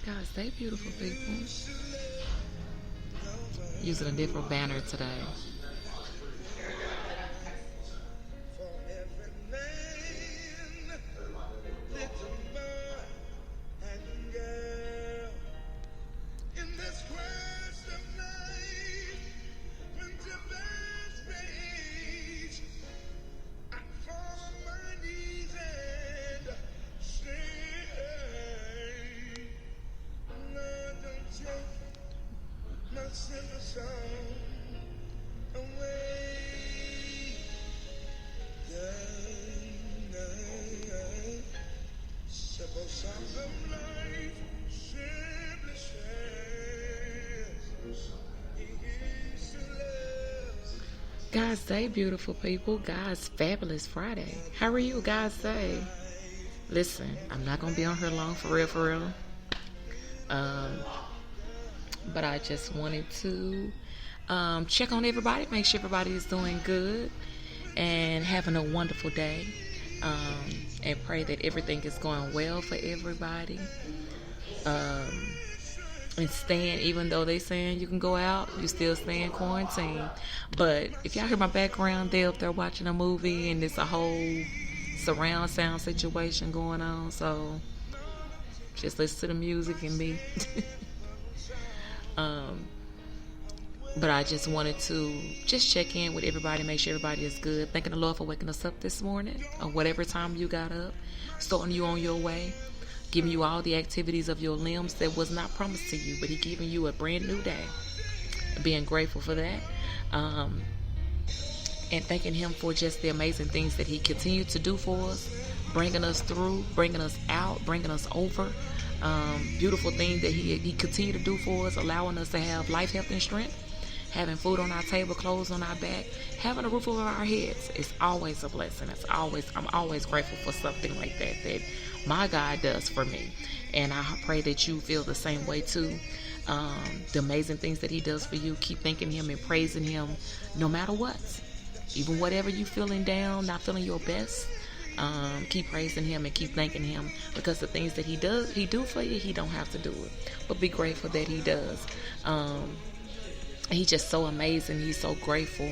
Guys, they beautiful people. Using a different banner today. Guys, say beautiful people. Guys, fabulous Friday. How are you guys? Say. Listen, I'm not gonna be on here long, for real. But I just wanted to check on everybody, make sure everybody is doing good and having a wonderful day. And pray that everything is going well for everybody. And staying, even though they saying you can go out, you still stay in quarantine. But if y'all hear my background, they up there watching a movie and it's a whole surround sound situation going on. So just listen to the music and me. But I just wanted to just check in with everybody, make sure everybody is good. Thanking the Lord for waking us up this morning, or whatever time you got up, starting you on your way, giving you all the activities of your limbs that was not promised to you, but He giving you a brand new day. Being grateful for that. And thanking Him for just the amazing things that He continued to do for us, bringing us through, bringing us out, bringing us over. Beautiful thing that He continued to do for us, allowing us to have life, health, and strength. Having food on our table, clothes on our back, having a roof over our heads. It's always a blessing. I'm always grateful for something like that my God does for me. And I pray that you feel the same way too. The amazing things that He does for you, keep thanking Him and praising Him no matter what. Even whatever you feeling down, not feeling your best, keep praising Him and keep thanking Him, because the things that He do for you, He don't have to do it. But be grateful that He does. He's just so amazing. He's so grateful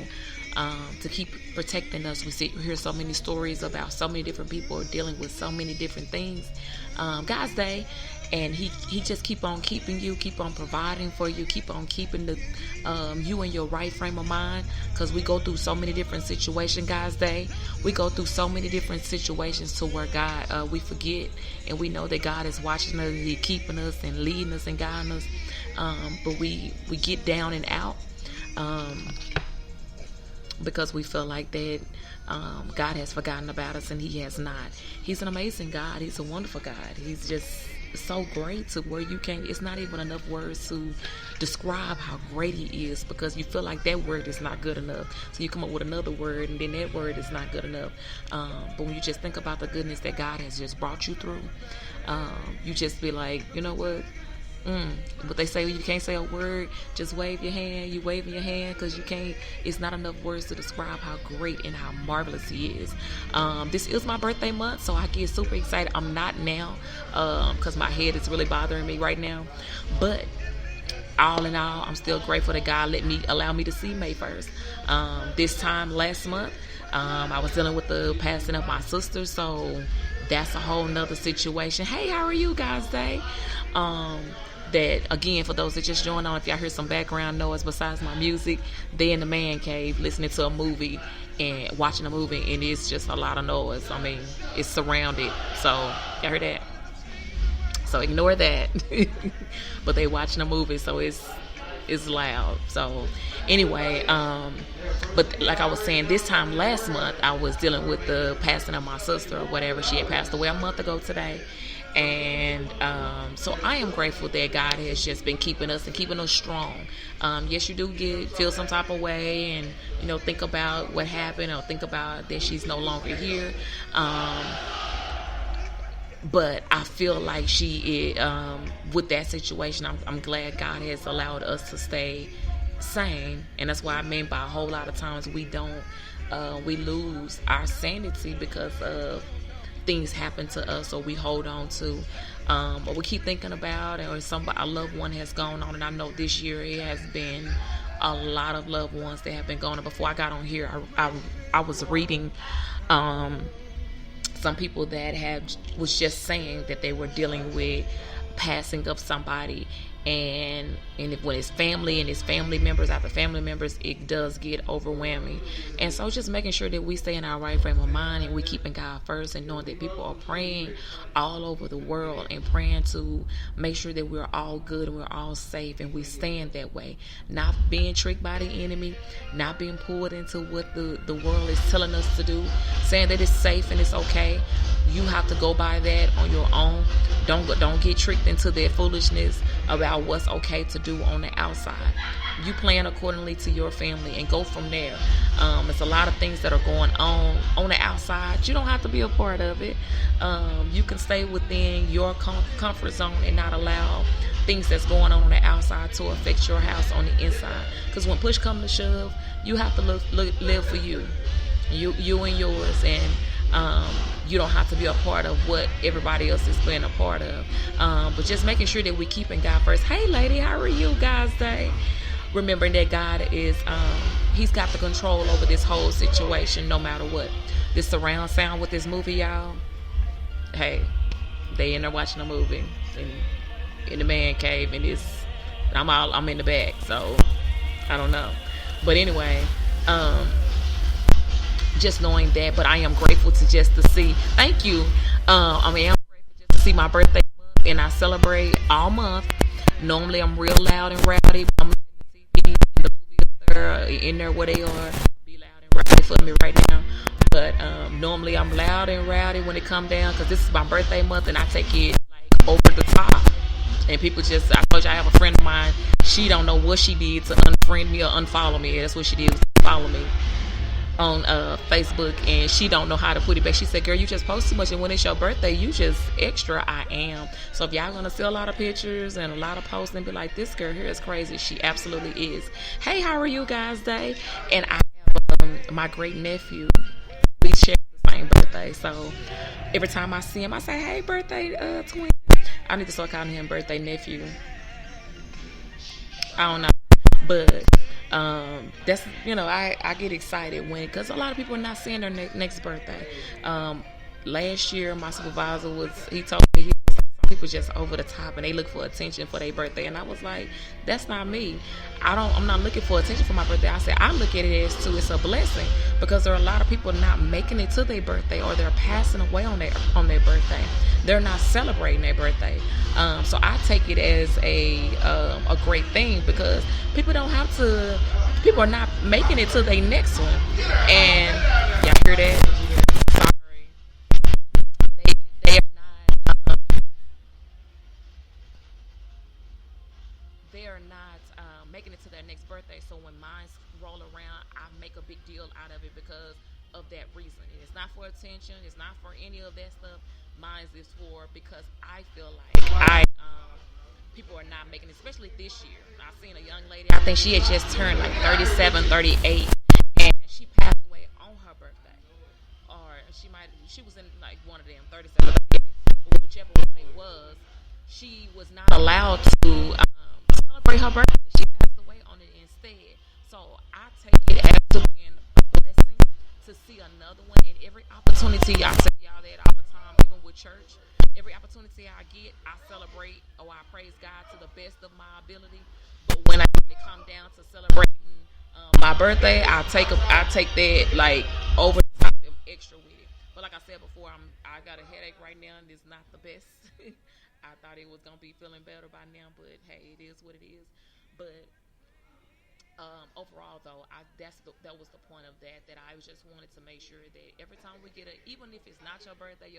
to keep protecting us. We hear so many stories about so many different people dealing with so many different things. God's Day, and He just keep on keeping you, keep on providing for you, keep on keeping you in your right frame of mind, because we go through so many different situations. God's Day, we go through so many different situations to where God, we forget, and we know that God is watching us, and He keeping us and leading us and guiding us. But we get down and out because we feel like that God has forgotten about us, and He has not. He's an amazing God. He's a wonderful God. He's just so great to where you can't, it's not even enough words to describe how great He is, because you feel like that word is not good enough. So you come up with another word, and then that word is not good enough. But when you just think about the goodness that God has just brought you through, you just be like, you know what? But they say you can't say a word, just wave your hand. You waving your hand because you can't, it's not enough words to describe how great and how marvelous He is. This is my birthday month, so I get super excited. I'm not now because my head is really bothering me right now, but all in all, I'm still grateful that God allow me to see May 1st. This time last month, I was dealing with the passing of my sister, so that's a whole nother situation. Hey, how are you guys today? That, again, for those that just joined on, if y'all hear some background noise besides my music, they in the man cave listening to a movie and watching a movie, and it's just a lot of noise. I mean, it's surrounded. So y'all heard that? So ignore that. But they watching a movie, so it's loud. So anyway, but like I was saying, this time last month I was dealing with the passing of my sister or whatever. She had passed away a month ago today. And so I am grateful that God has just been keeping us and keeping us strong. Yes, you do feel some type of way, and think about what happened, or think about that she's no longer here. But I feel like she is, with that situation, I'm glad God has allowed us to stay sane. And that's why I mean by a whole lot of times we lose our sanity because of things happen to us or we hold on to, or we keep thinking about, or somebody, a loved one has gone on. And I know this year it has been a lot of loved ones that have been gone. And before I got on here, I was reading some people that was just saying that they were dealing with passing of somebody, and when it's family and it's family members after family members, it does get overwhelming. And so just making sure that we stay in our right frame of mind and we keeping God first, and knowing that people are praying all over the world and praying to make sure that we're all good and we're all safe, and we stand that way, not being tricked by the enemy, not being pulled into what the world is telling us to do, saying that it's safe and it's okay. You have to go by that on your own. Don't get tricked into their foolishness about what's okay to do on the outside. You plan accordingly to your family and go from there. It's a lot of things that are going on the outside. You don't have to be a part of it. You can stay within your comfort zone and not allow things that's going on the outside to affect your house on the inside. Because when push comes to shove, you have to live for you and yours, and you don't have to be a part of what everybody else is being a part of. But just making sure that we keeping God first. Hey lady, how are you guys today? Remembering that God is, he's got the control over this whole situation no matter what. This surround sound with this movie, y'all. Hey, they in there watching a movie in the man cave, and I'm in the back, so I don't know. But anyway, just knowing that, but I am grateful to see. Thank you. I'm grateful just to see my birthday month, and I celebrate all month. Normally, I'm real loud and rowdy, but I'm looking at the TV and the movie up there, in there where they are. Be loud and rowdy for me right now. But normally, I'm loud and rowdy when it come down, because this is my birthday month, and I take it like over the top. And people just, I told you I have a friend of mine. She don't know what she did to unfriend me or unfollow me. That's what she did, was follow me on Facebook, and she don't know how to put it back. She said, girl, you just post too much, and when it's your birthday, you just extra. I am. So if y'all gonna see a lot of pictures and a lot of posts and be like, this girl here is crazy, she absolutely is. Hey, how are you guys today? And I have my great nephew. We share the same birthday, so every time I see him, I say, hey, birthday twin. I need to start calling him birthday nephew. I don't know, but that's, I get excited because a lot of people are not seeing their next birthday. Last year my supervisor he told me some people just over the top and they look for attention for their birthday, and I was like, that's not me. I'm not looking for attention for my birthday. I said I look at it as it's a blessing, because there are a lot of people not making it to their birthday, or they're passing away on their birthday. They're not celebrating their birthday. So I take it as a great thing, because people are not making it to their next one. And y'all hear that? Sorry. They are not making it to their next birthday. So when mine roll around, I make a big deal out of it because of that reason. It's not for attention. It's not for any of that stuff. Mine is for, because I feel like people are not making it, especially this year. I seen a young lady, I think she had just turned like 37, 38, and she passed away on her birthday. Or she was in like one of them, 37, 38, but whichever one it was, she was not allowed to celebrate her birthday. She passed away on it instead. So I take it as to being a blessing to see another one. And every opportunity, I tell y'all that all the time, even with church, every opportunity I get, I celebrate or I praise God to the best of my ability. But when it come down to celebrating my birthday, I take that like over the top and extra with it. But like I said before, I got a headache right now, and it's not the best. I thought it was gonna be feeling better by now, but hey, it is what it is. But overall, though, that was the point of that I just wanted to make sure that every time we get even if it's not your birthday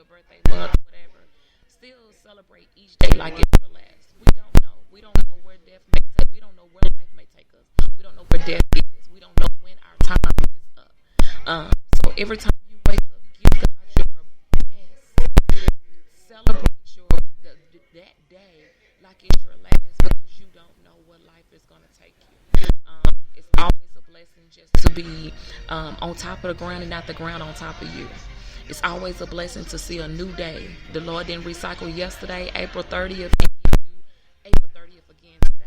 month, whatever, still celebrate each day like it's your last. We don't know. We don't know where death may take. We don't know where life may take us. We don't know where death is. We don't know when our time is up. So every time you wake up, give God your best. Celebrate that day like it's your last, because you don't know what life is going to take you. It's always a blessing just to be on top of the ground and not the ground on top of you. It's always a blessing to see a new day. The Lord didn't recycle yesterday, April 30th, and give you April 30th again today.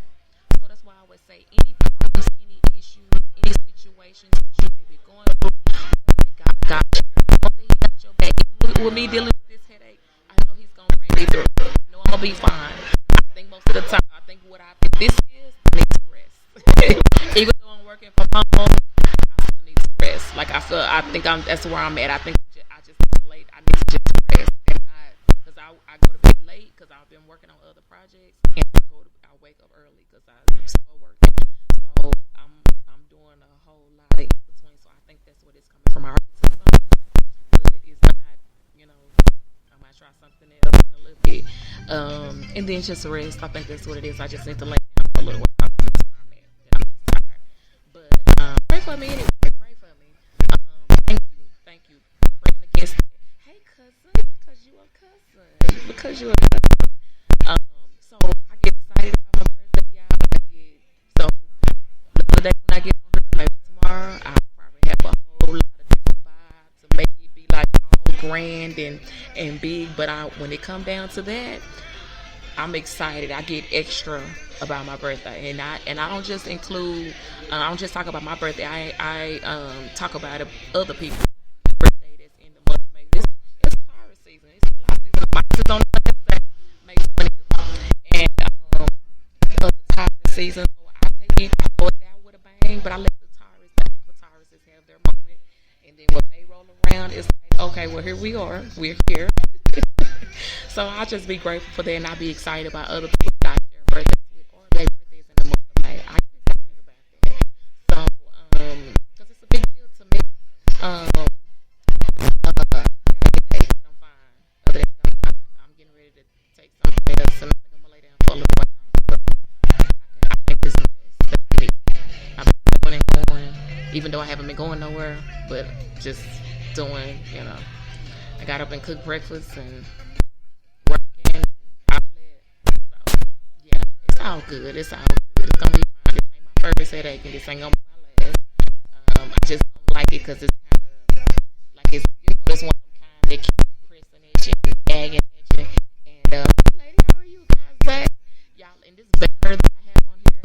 So that's why I always say any problems, any issues, any situations that you may be going through, know that God got you. Know that He got your back. Even with me dealing with this headache, I know He's going to bring me through. I know I'm going to be fine. I think most of the time, I think what I think this is, I need to rest. Even though I'm working from home, I still need to rest. Like I think that's where I'm at. I think I just need to lay. I need to just rest, and not because I go to bed late because I've been working on other projects, and I wake up early because I'm still working. So I'm doing a whole lot in between. So I think that's what it's coming from our system, but it's not. I might try something else in a little bit, and then just rest. I think that's what it is. I just need to lay down for a little while. Pray for me anyway. Pray for me. Thank you. Praying against it. Hey, cousin, because you a cousin. Because you a cousin. So I get excited about my birthday, y'all. So the other day when I get on here, maybe tomorrow, I'll probably have a whole lot of different vibes to make it be like all grand and big. But when it come down to that, I'm excited. I get extra about my birthday, and I don't just include. I don't just talk about my birthday. I talk about other people's birthday that's in the month of May. It's Taurus season. It's July season. Mine is on the last day, May 20th, and other Taurus season. So I take it, I throw it out with a bang, but I let the Tauruses have their moment, and then when May roll around, it's like, okay, well here we are. We're here. So I'll just be grateful for that, and I'll be excited about other people that I share birthdays with, or their birthdays in the month of May. I get excited about that. So, because it's a big deal to me. I got a headache, but I'm fine. Other than that, I'm fine. I'm getting ready to take some medicine. I think I'm going to lay down for a little while. So I think this is the best that I need. I've been going and going, even though I haven't been going nowhere, but just doing, I got up and cooked breakfast and working outlet. So, yeah, it's all good. It's all good. It's going to be fine. This ain't my first headache, and this ain't going to be my last. I just don't like it because it's kind of like it's one of them kind that keep pressing at you and gagging at you. And, hey, lady, how are you guys? Y'all, in this banner that I have on here,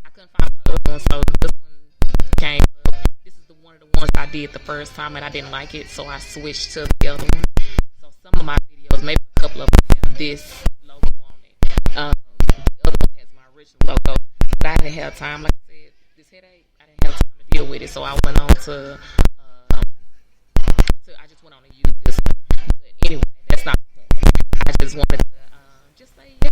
I couldn't find my other one, so this one came up. This is one of the ones I did the first time, and I didn't like it, so I switched to the other one. So some of my videos, maybe a couple of them, have this logo on it. The other one has my original logo, but I didn't have time. Like I said, this headache, I didn't have time to deal with it, so I went on to I just went on to use this one. But anyway, that's not the point. I just wanted to just say, yeah,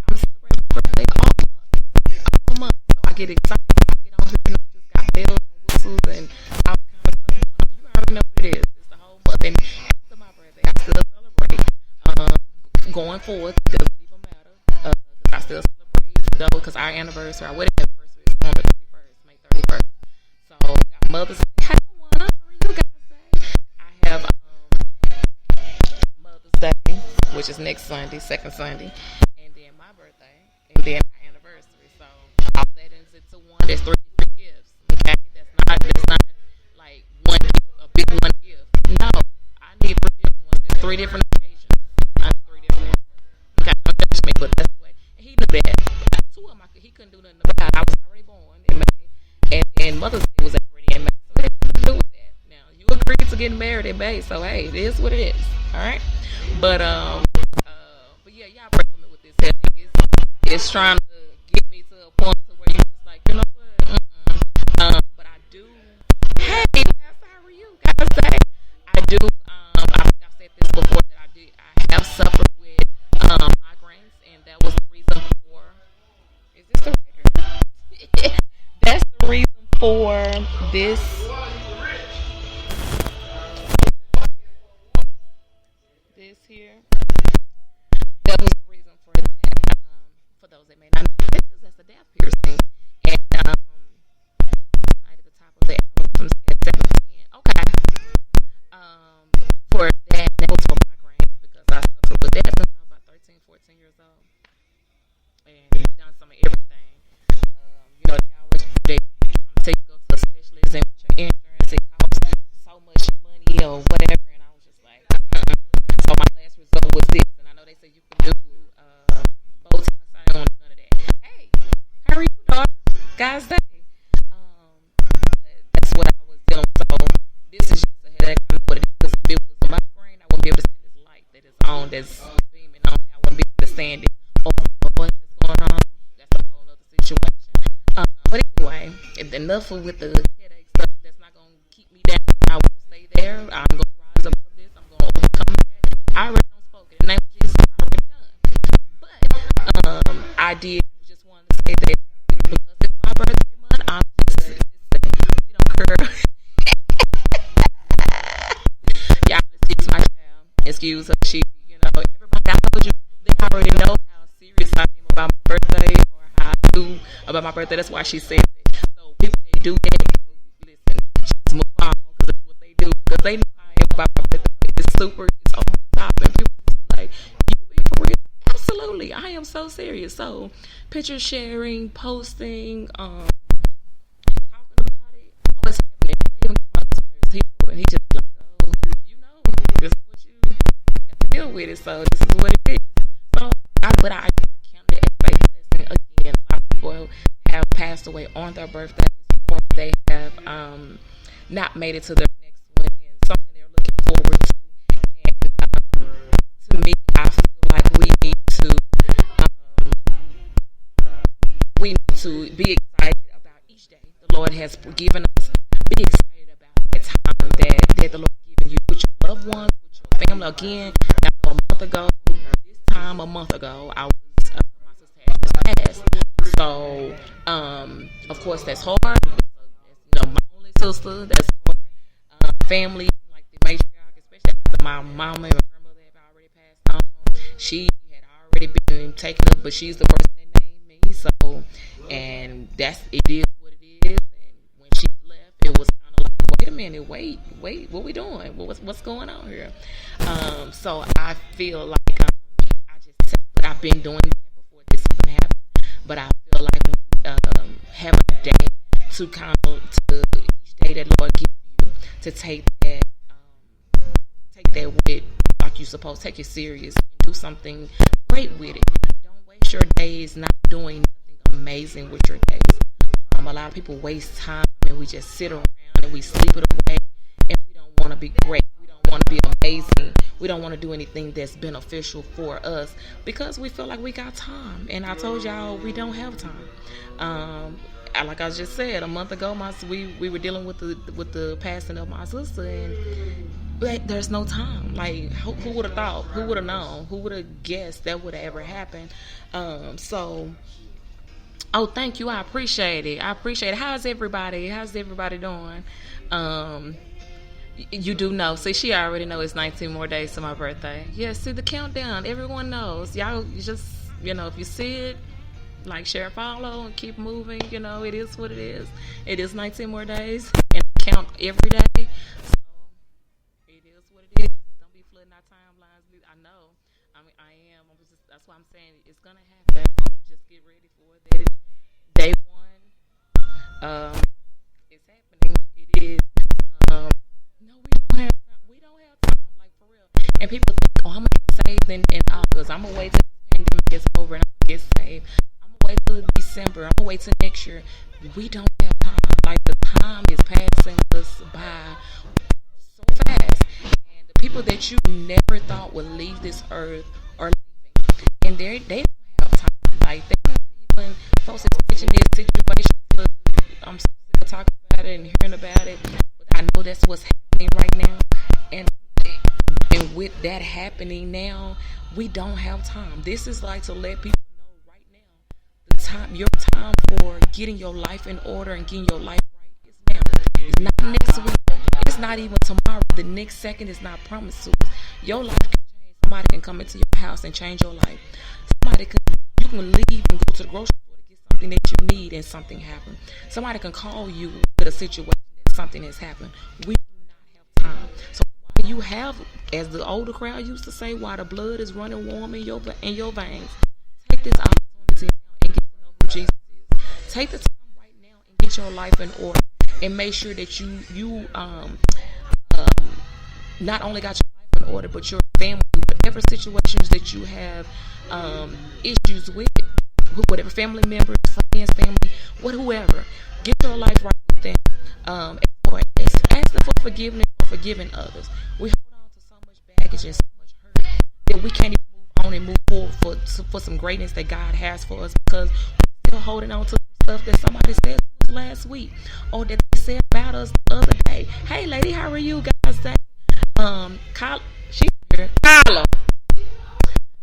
I'm celebrating my birthday all month. So I get excited. I get on here and I just got bells and whistles and all kind of stuff going on. You already know what it is. It's the whole month. And after my birthday, I still celebrate. Going forward, it doesn't even matter. Because I still celebrate, though, because our anniversary, our wedding anniversary is on the 31st, May 31st. So, got Mother's Day. Hey, Juana, how are you guys say? I have Mother's Day, which is next Sunday, second Sunday, and then my birthday, and then our anniversary. So, all that is into one. There's 3 different gifts. Okay, that's not like one gift, a big one gift. No, I need 3 different ones. There's 3 different occasions. I need 3 different. Okay, don't judge me, but that's the way. And he knew that. 2 of them, he couldn't do nothing about. I was already born in May, and Mother's Day was already in May, so it had nothing to do with that. Now you agreed to getting married in May, so hey, it is what it is. All right, but yeah, y'all pray for me with this headache. It's trying to get me to a point to where you're just like, you know what? But I do. Hey, guys, how are you guys? Say I do. I think I've said this before that I have suffered with migraines, and that was the reason for. Is this the record? That's the reason for this. This here. That was the reason for that. For those that may not know what it is, that's a death piercing. And right at the top of the hour from 7:10. Okay. For that was for migraines because I suffered with that since I was about 13, 14 years old. And done some of everything. They always try to take you go to a specialist and with your that's beaming on me. I wouldn't be understanding. Oh, what's going on? That's a whole other situation. But anyway, enough with the headache stuff. That's not gonna keep me down. I won't stay there. I'm gonna rise above this. I'm gonna overcome that. I already don't spoke it. In the name of Jesus, I already done. But I did just want to say that because it's my birthday month, I'm just we don't care. Y'all excuse my child. Excuse her. She, everybody. I told you they already know how serious I am about my birthday or how I do about my birthday. That's why she said it. So people that do that, listen, just move on because that's what they do. Because they know how I am about my birthday. It's super. It's over the top, and people be like, "You be for real?" Absolutely, I am so serious. So, picture sharing, posting, talking about it. Oh, it's happening. I even got my husband, and he just like, oh, this is what you got to deal with it. So this is what it is. So, but I count it as a blessing. Again, a lot of people have passed away on their birthdays, or they have not made it to their next one, and something they're looking forward to. And to me, I feel like we need to be excited about each day the Lord has given us. Be excited about that time that the Lord has given you with your loved ones, with your family. Again, I know a month ago, I was my sister had just passed. So, of course, that's hard. My only sister, that's hard. Family, like the matriarch, especially after my mama and my grandmother have already passed on. She had already been taken up, but she's the person that named me. So, and it is what it is. And when she left, it was kind of like, wait a minute, wait, what we doing? What's going on here? So I feel like I've been doing that before this even happened. But I feel like we have a day to kind of to each day that Lord gives you to take that with like you're supposed to take it serious and do something great with it. Don't waste your days not doing nothing amazing with your days. A lot of people waste time and we just sit around and we sleep it away, and we don't want to be great. We don't want to be amazing. We don't want to do anything that's beneficial for us because we feel like we got time. And I told y'all we don't have time. Like I just said, a month ago, we were dealing with the passing of my sister, and there's no time. Like who would have thought? Who would have known? Who would have guessed that would have ever happened? Oh, thank you. I appreciate it. How's everybody doing? You do know. See, she already knows it's 19 more days to my birthday. Yeah, see the countdown. Everyone knows. Y'all just, if you see it, like, share, follow, and keep moving. It is what it is. It is 19 more days, and count every day. So, it is what it is. Don't be flooding our timelines. I know. I am. That's why I'm saying it's going to happen. Just get ready for it. Day one, it's happening. It is. No, we don't have time, like, for real. And people think, oh, I'm gonna get saved in August. I'm gonna wait till the pandemic gets over and I'm gonna get saved. I'm gonna wait till December. I'm gonna wait till next year. We don't have time. Like, the time is passing us by so fast. And the people that you never thought would leave this earth are leaving, and they don't have time. Like, they're not even folks explaining this situation. I'm sick of talking about it and hearing about it. I know that's what's happening right now, and with that happening now, we don't have time. This is like to let people know right now, your time for getting your life in order and getting your life right is now. It's not next week. It's not even tomorrow. The next second is not promised to us. Your life can change. Somebody can come into your house and change your life. You can leave and go to the grocery store to get something that you need, and something happen. Somebody can call you with a situation. Something has happened. We do not have time. So while you have, as the older crowd used to say, while the blood is running warm in your veins, take this opportunity now and get to know who Jesus is. Take the time right now and get your life in order, and make sure that you not only got your life in order, but your family, whatever situations that you have issues with, whatever family members, friends, whoever, get your life right with them. Ask them for forgiveness or forgiving others. We hold on to so much baggage and so much hurt that we can't even move on and move forward for some greatness that God has for us, because we're still holding on to stuff that somebody said to us last week, or that they said about us the other day. Hey, lady, how are you guys today? She here. Kyla.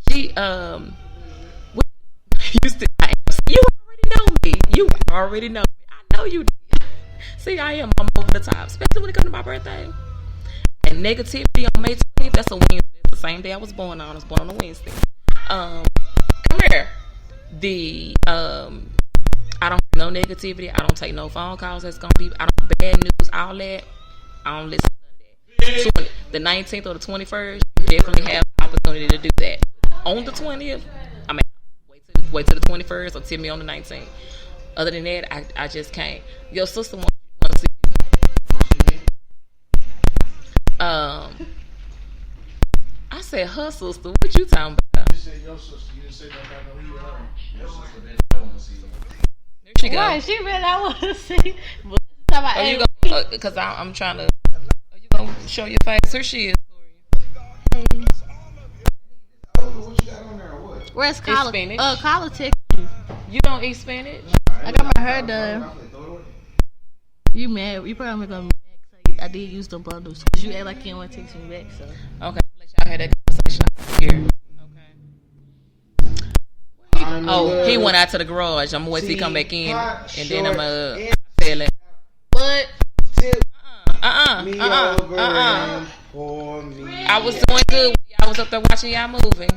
She we used to. You already know me. You already know me. I know you did. See, I am. I'm over the top, especially when it comes to my birthday. And negativity on May 20th. That's a Wednesday. It's the same day I was born on. I was born on a Wednesday. Come here. I don't have no negativity. I don't take no phone calls. That's gonna be. I don't bad news. All that. I don't listen to none of that. The 19th or the 21st, you definitely have the opportunity to do that. On the 20th, I mean, wait till the 21st or tell me on the 19th. Other than that, I just can't. Your sister want to see you. I said her sister. What you talking about? You said your sister. You didn't say nothing about no either. Your sister didn't want to see you. There she go. Right, she really I want to see. Are you gonna? Because I'm trying to. Are you gonna show your face? Here she is. Hey. What you got on there or what? Where's Kyla? Spinach. Kyla text you. You don't eat spinach? I got my hair done. You mad? You probably gonna be mad because I did use the bundles. Because you act like you didn't want to text me back, so. Okay, let y'all have that conversation here. Okay. Oh, he went out to the garage. I'm gonna wait till he come back in, and then I'm gonna tell it. What? I was doing good. I was up there watching y'all moving.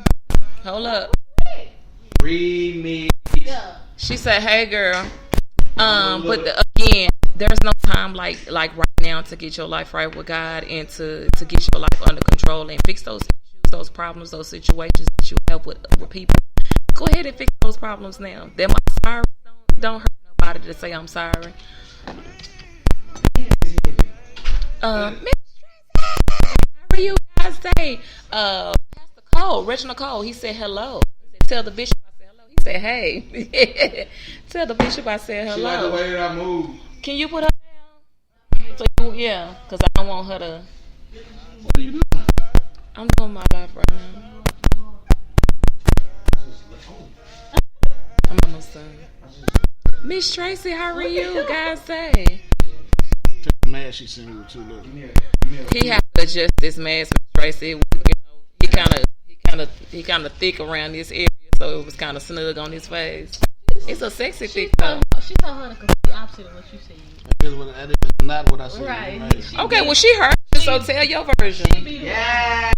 Hold up. Remix. She said, "Hey, girl." But again, there's no time like right now to get your life right with God and to get your life under control and fix those issues, those problems, those situations that you have with people. Go ahead and fix those problems now. Them I'm sorry. Don't hurt nobody to say I'm sorry. How are you guys today? Pastor Cole, Reginald Cole, he said hello. He said, tell the bishop I said hello. He said, hey. Tell the bishop I said hello. She like the way that I move. Can you put her down? So yeah, because I don't want her to. What are you doing? I'm doing my life right now. I'm almost done. Miss Tracy, how are you guys say? Mask she sent me with 2 little. He had to adjust this mask, Miss Tracy. You know, he kind of thick around this area, so it was kind of snug on his face. It's a sexy thick though. She told her the complete opposite of what you said. That is not what I said. Right. Okay, well she heard, so tell your version. Yes.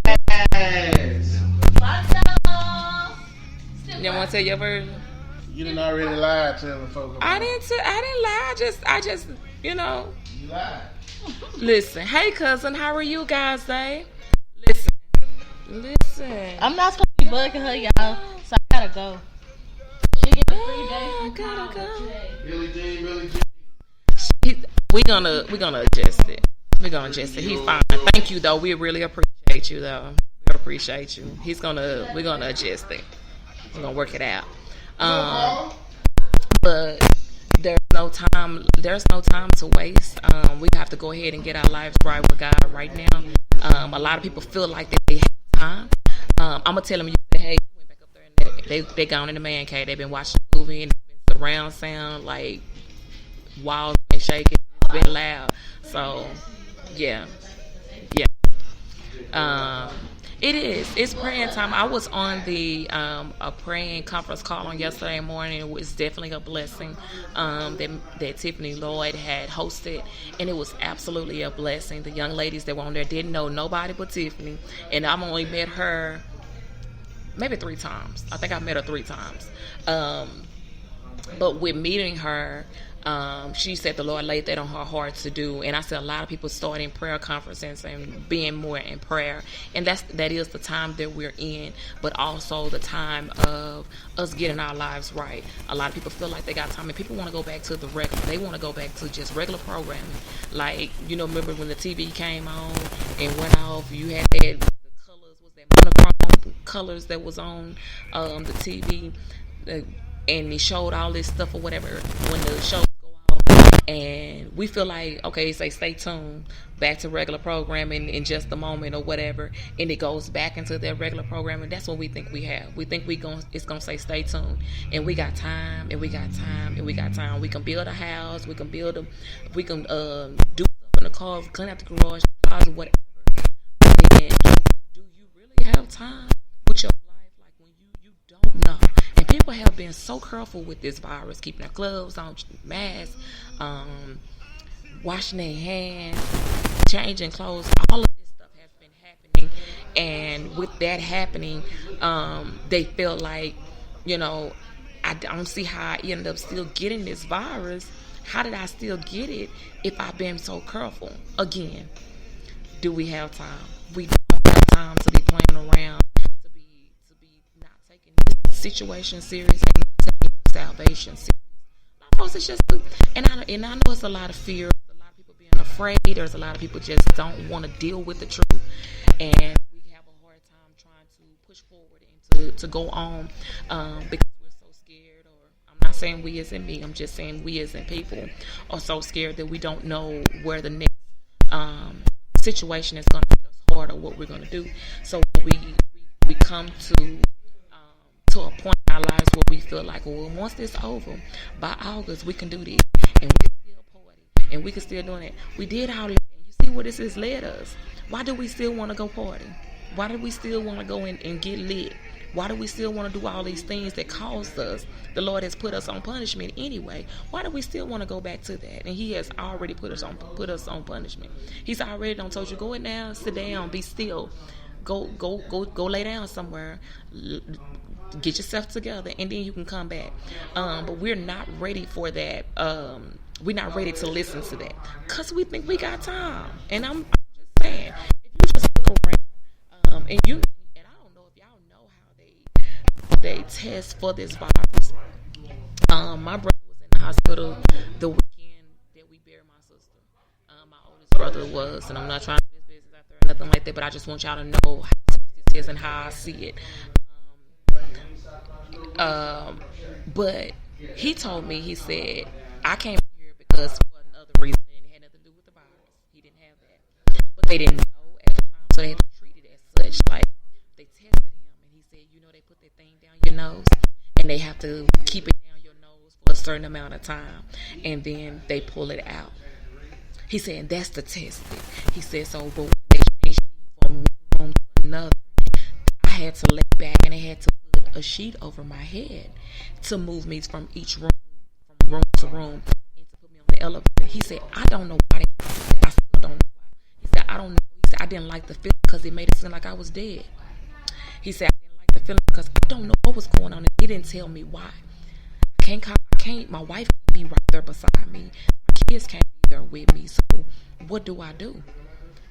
You want to tell your version? You didn't already lie to the folks. I didn't lie. I just, you know. You lied. Listen, hey cousin, how are you guys today? Listen. I'm not supposed to be bugging her, y'all, so I gotta go. She get a free day. I gotta go. Billy Jean. We're gonna adjust it. We're gonna adjust it. He's fine. Thank you though. We really appreciate you though. We appreciate you. We're gonna adjust it. We're gonna work it out. But there's no time to waste. We have to go ahead and get our lives right with God right now. A lot of people feel like that they have time. I'm gonna tell them, you say, hey, you went back up there and they gone in the man cave. They've been watching the movie and it's been surround sound, like walls been shaking, it's been loud. So yeah. It is. It's praying time. I was on the a praying conference call on yesterday morning. It was definitely a blessing that Tiffany Lloyd had hosted, and it was absolutely a blessing. The young ladies that were on there didn't know nobody but Tiffany, and I've only met her maybe 3 times. I think I met her 3 times. But with meeting her, she said the Lord laid that on her heart to do, and I said a lot of people starting prayer conferences and being more in prayer, and that is the time that we're in, but also the time of us getting our lives right. A lot of people feel like they got time, and people want to go back to the regular. They want to go back to just regular programming, like remember when the TV came on and went off. You had the colors, was that monochrome colors that was on the TV. And they showed all this stuff or whatever. When the show go off, And we feel like, okay, say stay tuned back to regular programming in just a moment or whatever, and it goes back into their regular programming. That's what we think we have. We think it's gonna say stay tuned, and we got time, and we got time, and we got time. We can build a house, we can do stuff in the car, clean out the garage, cars, whatever. Then, do you really have time with your life? Like when you don't know. And people have been so careful with this virus, keeping their gloves on, masks, washing their hands, changing clothes. All of this stuff has been happening, and with that happening, they feel like, I don't see how I end up still getting this virus. How did I still get it if I've been so careful? Again, do we have time? We don't have time to be playing around, to be not taking this situation serious and not taking your salvation serious. It's just, and I know it's a lot of fear. There's a lot of people being afraid. There's a lot of people just don't want to deal with the truth, and we have a hard time trying to push forward and to go on because we're so scared. Or I'm not saying we as in me. I'm just saying we as in people are so scared that we don't know where the next situation is going to hit us hard or what we're going to do. So we come to a point in our lives where we feel like, well, once this over, by August we can do this, and we can still party, and we can still do it. We did all that, and you see where this has led us. Why do we still want to go party? Why do we still want to go in and get lit? Why do we still want to do all these things that caused us? The Lord has put us on punishment anyway. Why do we still want to go back to that? And He has already put us on punishment. He's already done told you, go in now, sit down, be still, go lay down somewhere. Get yourself together, and then you can come back. But we're not ready for that. We're not ready to listen to that because we think we got time. And I'm just saying, if you just look around, and I don't know if y'all know how they test for this virus. My brother was in the hospital the weekend that we buried my sister. My oldest brother was, and I'm not trying to put his business out there or nothing like that, but I just want y'all to know how serious this is and how I see it. But he told me, he said, I came here because for another reason, and it had nothing to do with the virus. He didn't have that. But they didn't know at the time, so they had to treat it as such. Like, they tested him, and he said, they put that thing down your nose, and they have to keep it down your nose for a certain amount of time, and then they pull it out. He said, and that's the test. He said, so, but when they changed me from one room to another, I had to lay back, and they had to a sheet over my head to move me from each room, from room to room, and to put me on the elevator. He said, I don't know why they did that. I still don't know why. He said, I don't know. He said, I didn't like the feeling because it made it seem like I was dead. He said, I didn't like the feeling because I don't know what was going on, and he didn't tell me why. My wife can't be right there beside me. My kids can't be there with me. So what do I do?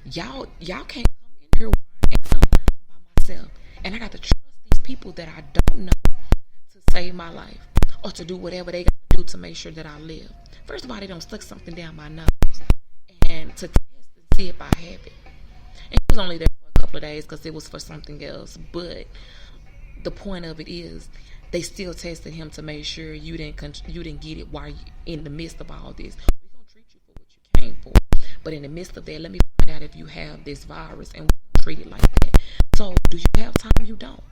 Y'all can't come in here where I am by myself, and I got to trust these people that I don't know to save my life or to do whatever they got to do to make sure that I live. First of all, they don't stick something down my nose and to test and see if I have it. And he was only there for a couple of days because it was for something else. But the point of it is, they still tested him to make sure you didn't get it while you in the midst of all this. We're gonna treat you for what you came for, but in the midst of that, let me find out if you have this virus, and we're gonna treat it like that. So, do you have time? You don't.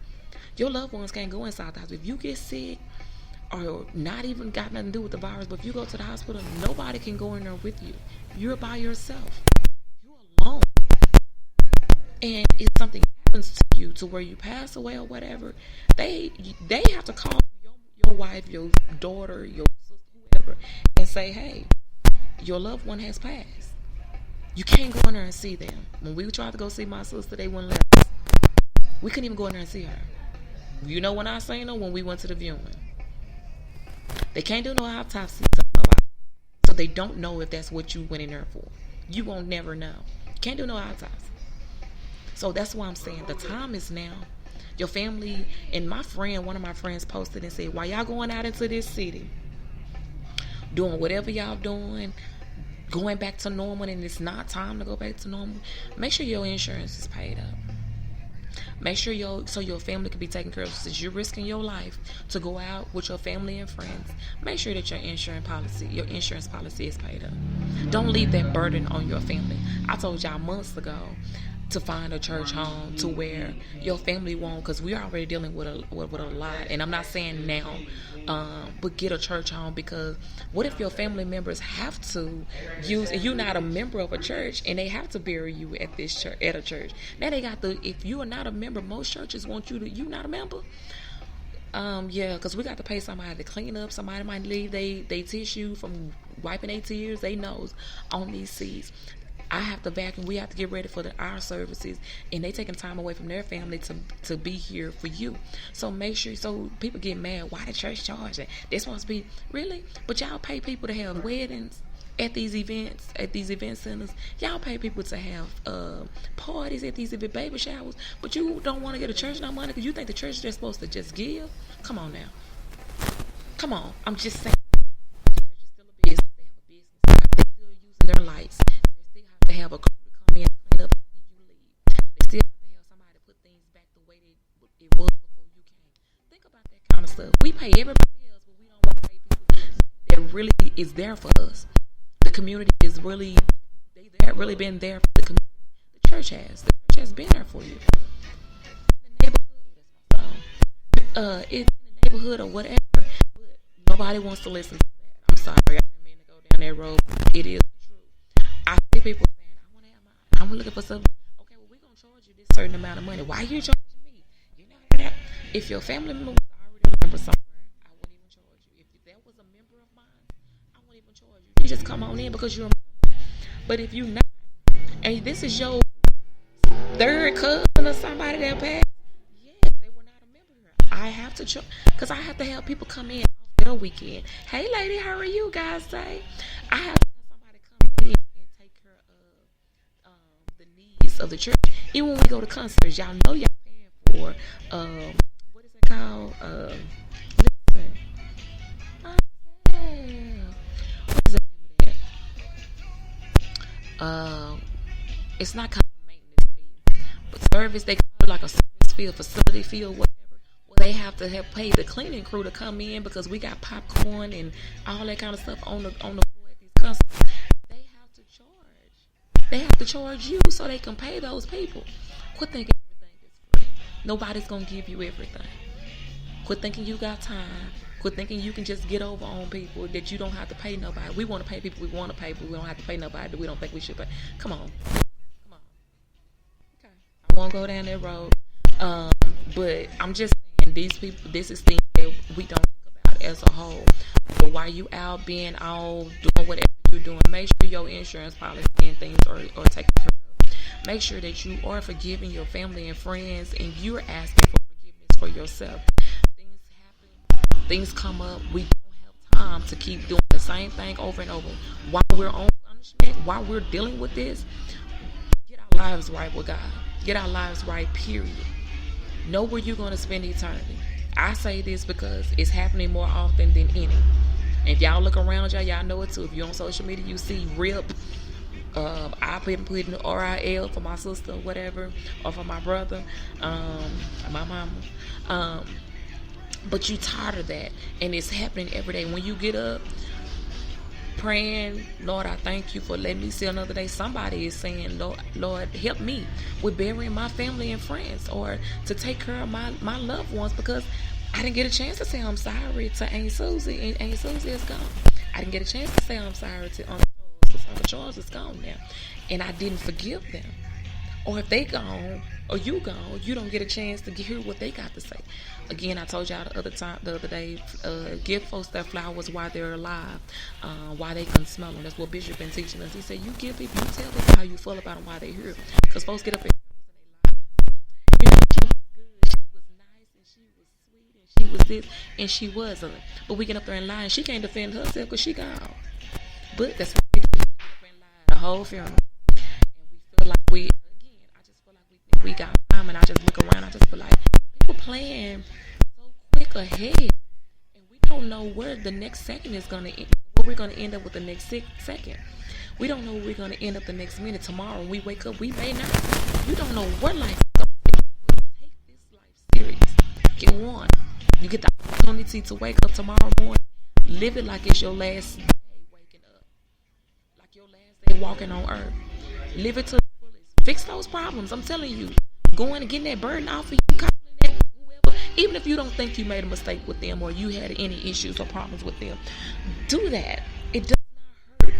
Your loved ones can't go inside the hospital. If you get sick, or not even got nothing to do with the virus, but if you go to the hospital, nobody can go in there with you. You're by yourself. You're alone. And if something happens to you to where you pass away or whatever, they have to call your wife, your daughter, your sister, whoever, and say, hey, your loved one has passed. You can't go in there and see them. When we tried to go see my sister, they wouldn't let us. We couldn't even go in there and see her. You know when I seen her? When we went to the viewing. They can't do no autopsy, so they don't know if that's what you went in there for. You won't never know. Can't do no autopsy. So that's why I'm saying the time is now. Your family and one of my friends posted and said, why y'all going out into this city, doing whatever y'all doing, going back to normal, and it's not time to go back to normal, make sure your insurance is paid up. Make sure your family can be taken care of. Since you're risking your life to go out with your family and friends, make sure that your insurance policy is paid up. Don't leave that burden on your family. I told y'all months ago to find a church home to where your family won't, because we're already dealing with a lot. And I'm not saying now, but get a church home, because what if your family members have to use, and you're not a member of a church, and they have to bury you at this church, at a church. Now they got if you are not a member, most churches want you not a member. Yeah, because we got to pay somebody to clean up. Somebody might leave they tissue from wiping their tears, they nose on these seats. I have to vacuum. We have to get ready for our services, and they taking time away from their family to be here for you. So make sure. So people get mad. Why the church charging? They're supposed to be really, but y'all pay people to have weddings at these events, at these event centers. Y'all pay people to have parties at these baby showers, but you don't want to get a church no money because you think the church is just supposed to just give. Come on now. Come on. I'm just saying. The church is still a business. They have a business. They're still using their lights. To have a crew to come in and clean up after you leave. They still have to have somebody to put things back the way it was before you came. Think about that kind of stuff. We pay everybody else, but we don't want to pay people that really is there for us. The community is really, they've really been there for the community. The church has been there for you. In the neighborhood, it's in the neighborhood or whatever, but nobody wants to listen to that. I'm sorry, I didn't mean to go down that road. It is the truth. I see people saying, I'm looking for something. Okay, well, we're going to charge you this certain amount of money. Why are you charging me? You know that? If your family member was already a member somewhere, I wouldn't even charge you. If that was a member of mine, I wouldn't even charge you. You just come on in because you're a member. But if you not, and this is your third cousin or somebody that passed, yes, they were not a member here. I have to charge, because I have to have people come in off their weekend. Hey, lady, how are you guys today? I have to have somebody come in and take care of the needs of the church. Even when we go to concerts, y'all know y'all paying for what is it called? Listen. What is the name of that? It's not called maintenance fee, but service. They call it like a service fee, a facility fee, or whatever. Well, they have to have paid the cleaning crew to come in because we got popcorn and all that kind of stuff on the floor at these concerts. They have to charge you so they can pay those people. Quit thinking everything is free. Nobody's going to give you everything. Quit thinking you got time. Quit thinking you can just get over on people, that you don't have to pay nobody. We want to pay people we want to pay, but we don't have to pay nobody that we don't think we should pay. Come on. Okay. I won't go down that road. But I'm just saying, these people, this is things that we don't think about as a whole. But while you out being all doing whatever you're doing, make sure your insurance policy and things are taken care of. Make sure that you are forgiving your family and friends, and you're asking for forgiveness for yourself. Things happen, things come up. We don't have time to keep doing the same thing over and over. While we're on punishment, while we're dealing with this, get our lives right with God. Get our lives right, period. Know where you're going to spend eternity. I say this because it's happening more often than any. If y'all look around y'all know it too. If you're on social media, you see RIP. I've been putting RIL for my sister, whatever, or for my brother, my mama. But you tired of that, and it's happening every day. When you get up praying, Lord, I thank you for letting me see another day. Somebody is saying, Lord, help me with burying my family and friends, or to take care of my loved ones, because I didn't get a chance to say I'm sorry to Aunt Susie, and Aunt Susie is gone. I didn't get a chance to say I'm sorry to Uncle Charles, because Uncle Charles is gone now, and I didn't forgive them. Or if they gone, or you gone, you don't get a chance to hear what they got to say. Again, I told y'all the other day, give folks their flowers while they're alive, while they can smell them. That's what Bishop been teaching us. He said, you give people, you tell them how you feel about them while they're here. Because folks get up and you know, she was good, she was nice, and she was sweet, and she was this, and she wasn't. But we get up there and lie, and she can't defend herself because she gone. But that's what we do. We get up and lie the whole funeral. And we feel like I just feel like we think we got time, and I just look around, I just feel like people playing so quick ahead, and we don't know where the next second is going to end, where we're going to end up with the next second. We don't know where we're going to end up the next minute. Tomorrow when we wake up, we may not. You don't know what life is going to be. make it one. You get the opportunity to wake up tomorrow morning. Live it like it's your last day waking up. Like your last day walking on earth. Live it to the fullest. Fix those problems. I'm telling you. Going and getting that burden off of you. Calling that whoever. Even if you don't think you made a mistake with them or you had any issues or problems with them. Do that. It does not hurt.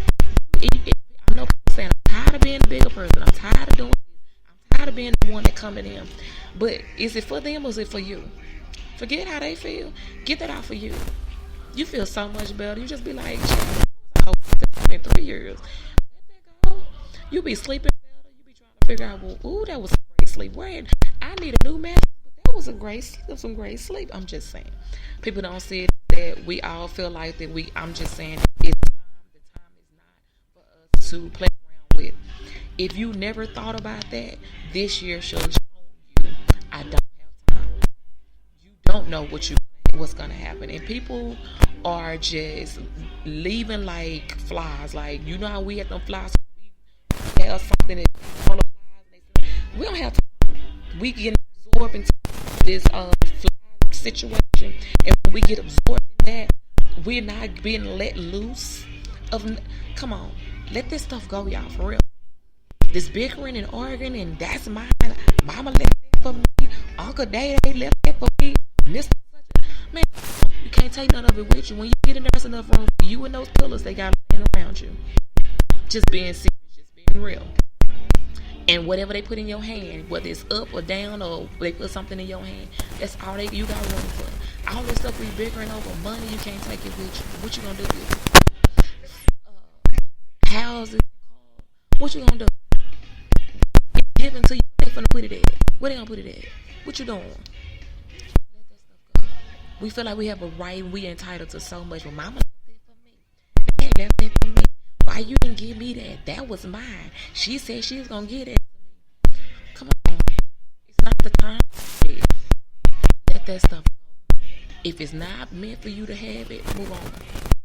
I know people saying, I'm tired of being a bigger person. I'm tired of doing this. I'm tired of being the one that coming in. But is it for them or is it for you? Forget how they feel. Get that out for you. You feel so much better. You just be like, I hope it's been 3 years. Let that go. You be sleeping better. You be trying to figure out, well, ooh, that was a great sleep. Where I need a new mattress, but that was a great sleep. That was some great sleep. I'm just saying. People don't see it that we all feel like that I'm just saying it's time. The time is not for us to play around with. If you never thought about that, this year shall show you I don't have time. You don't know what's gonna happen, and people are just leaving like flies. Like, you know how we at them flies, we have something that all the flies. We don't have time. We get absorbed into this fly situation, and when we get absorbed in that, we're not being let loose. Come on, let this stuff go, y'all, for real. This bickering and arguing, and that's mine. Mama left that for me. Uncle Day left that for me. Mr. Man, you can't take none of it with you. When you get in there's enough room for you and those pillars they got laying around you. Just being serious, just being real. And whatever they put in your hand, whether it's up or down or they put something in your hand, that's all you got room for. All this stuff we bickering over, money, you can't take it with you. What you gonna do with it? Houses, what you gonna do? It's given to you. They finna put it at. Where they gonna put it at? What you doing? We feel like we have a right, we entitled to so much. But mama left that for me. Dad left that for me. Why you didn't give me that? That was mine. She said she was going to get it to me. Come on. It's not the time. Let that stuff go. If it's not meant for you to have it, move on.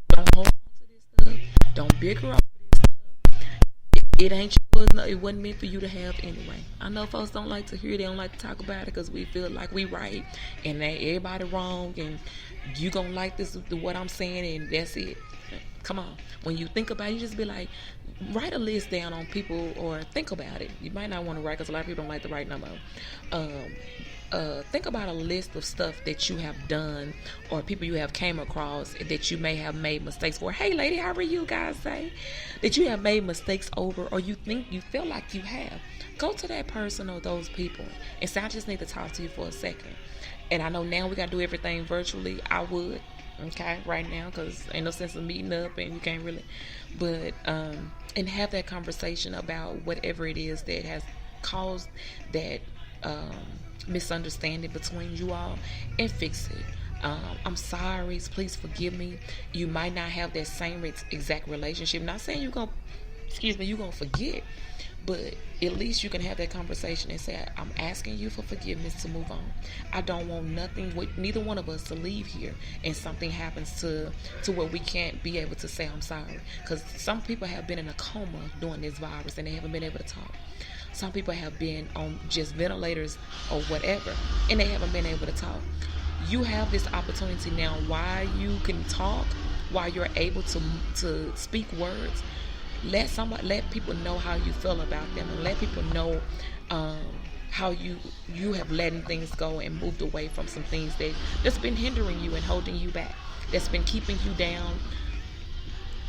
Don't hold on to this stuff. Don't bicker over this stuff. It ain't yours. No, it wasn't meant for you to have anyway. I know folks don't like to hear it. They don't like to talk about it because we feel like we right and that everybody wrong and you gonna like this what I'm saying and that's it. Come on. When you think about it, you just be like, write a list down on people or think about it. You might not want to write because a lot of people don't like to write no more. Think about a list of stuff that you have done or people you have came across that you may have made mistakes for. Hey lady, how are you guys say? That you have made mistakes over or you feel like you have. Go to that person or those people and say, I just need to talk to you for a second. And I know now we got to do everything virtually. I would, okay, right now because ain't no sense of meeting up and you can't really. But, and have that conversation about whatever it is that has caused that misunderstanding between you all and fix it. I'm sorry, please forgive me. You might not have that same exact relationship. Not saying you're gonna forget, but at least you can have that conversation and say, I'm asking you for forgiveness to move on. I don't want nothing with neither one of us to leave here and something happens to where we can't be able to say I'm sorry. Because some people have been in a coma during this virus and they haven't been able to talk. Some people have been on just ventilators or whatever and they haven't been able to talk. You have this opportunity now while you can talk, while you're able to speak words. Let people know how you feel about them and let people know how you have letting things go and moved away from some things that's been hindering you and holding you back, that's been keeping you down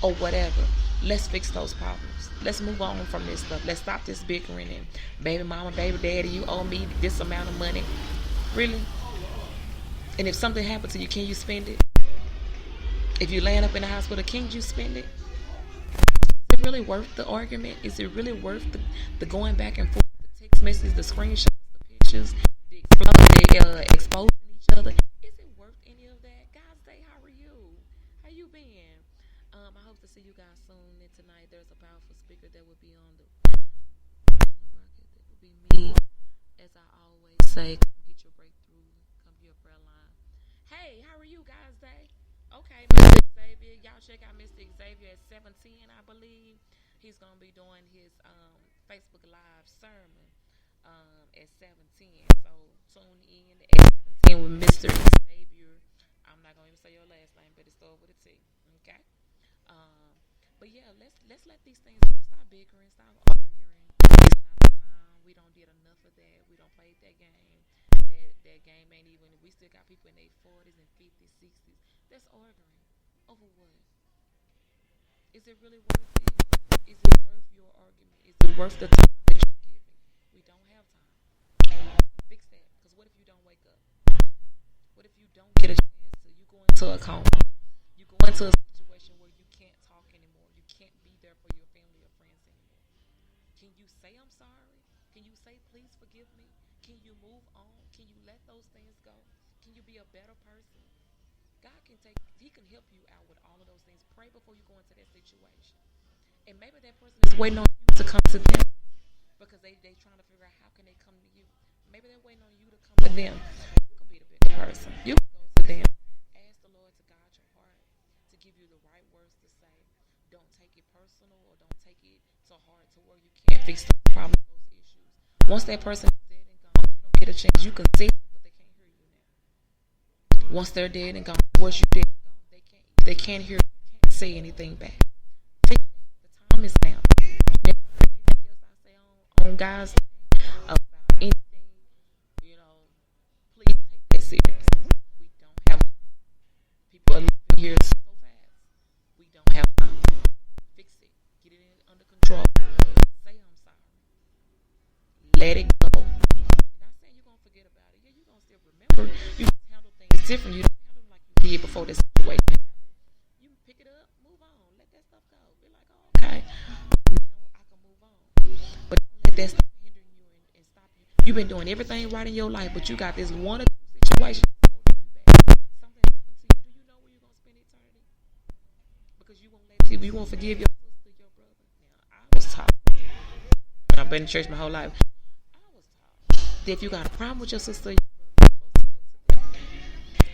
or whatever. Let's fix those problems. Let's move on from this stuff. Let's stop this bickering and baby mama, baby daddy, you owe me this amount of money. Really? And if something happened to you, can you spend it? If you're laying up in the hospital, can you spend it? Is it really worth the argument? Is it really worth the going back and forth, the text messages, the screenshots, the pictures, the exposing each other? Is it worth any of that? Guys, say, how are you? How you been? I hope to see you guys soon. And tonight there's a powerful speaker that will be on the bracket. That will be me. As I always say, come get your breakthrough. Come to your prayer line. Hey, how are you guys today? Okay, Mr. Xavier. Y'all check out Mr. Xavier at 7:10, I believe. He's going to be doing his Facebook Live sermon. at 7:10. So tune in at 7:10 with Mr. Xavier. I'm not gonna even say your last name, but it starts with a T. Okay. Um, but yeah, let's let these things go. Stop bickering, stop arguing. It's not the time. We don't did enough of that. We don't play that game. That game ain't even. We still got people in their 40s and 50s, 60s. That's arguing over what? Is it really worth it? Is it worth your argument? Is it worth the time that you're giving? We don't have time. Fix that. Because what if you don't wake up? What if you don't get a chance to? You go into a coma. You go into a situation where you can't talk anymore. You can't be there for your family or friends anymore. Can you say I'm sorry? Can you say please forgive me? Can you move on? Can you let those things go? Can you be a better person? God can He can help you out with all of those things. Pray before you go into that situation. And maybe that person is waiting on you to come to them because they trying to figure out how can they come to you. Maybe they're waiting on you to come to them. You can be the bigger person. You can go to them. Ask the Lord to guide your heart, to give you the right words to say. Don't take it personal or don't take it so hard to where you can't fix those problems, those issues. Once that person is dead and gone, you don't get a chance. You can see it, but they can't hear you now. Once they're dead and gone, once you're dead and gone, they can't hear you, can't say anything back. Fix that. The time is now. Never heard anything else I say on God's about anything, please take that serious. We don't have time. People are living here so fast. We don't have time. Fix it. Get it under control. Say I'm sorry. Let it go. You're not saying you're going to forget about it. Yeah, you're going to still remember. You just handle things different. You don't handle them like you did before this situation happened. You pick it up, move on. Let that stuff go. Be like, oh, okay. Now I can move on. But don't let that stuff hinder you and stop you. You've been doing everything right in your life, but you got this one or two situations holding you back. Something happened to you. Do you know where you're going to spend eternity? Because you won't forgive your sister, your brother. Now, I was taught. I've been in church my whole life. I was taught that if you got a problem with your sister, your brother,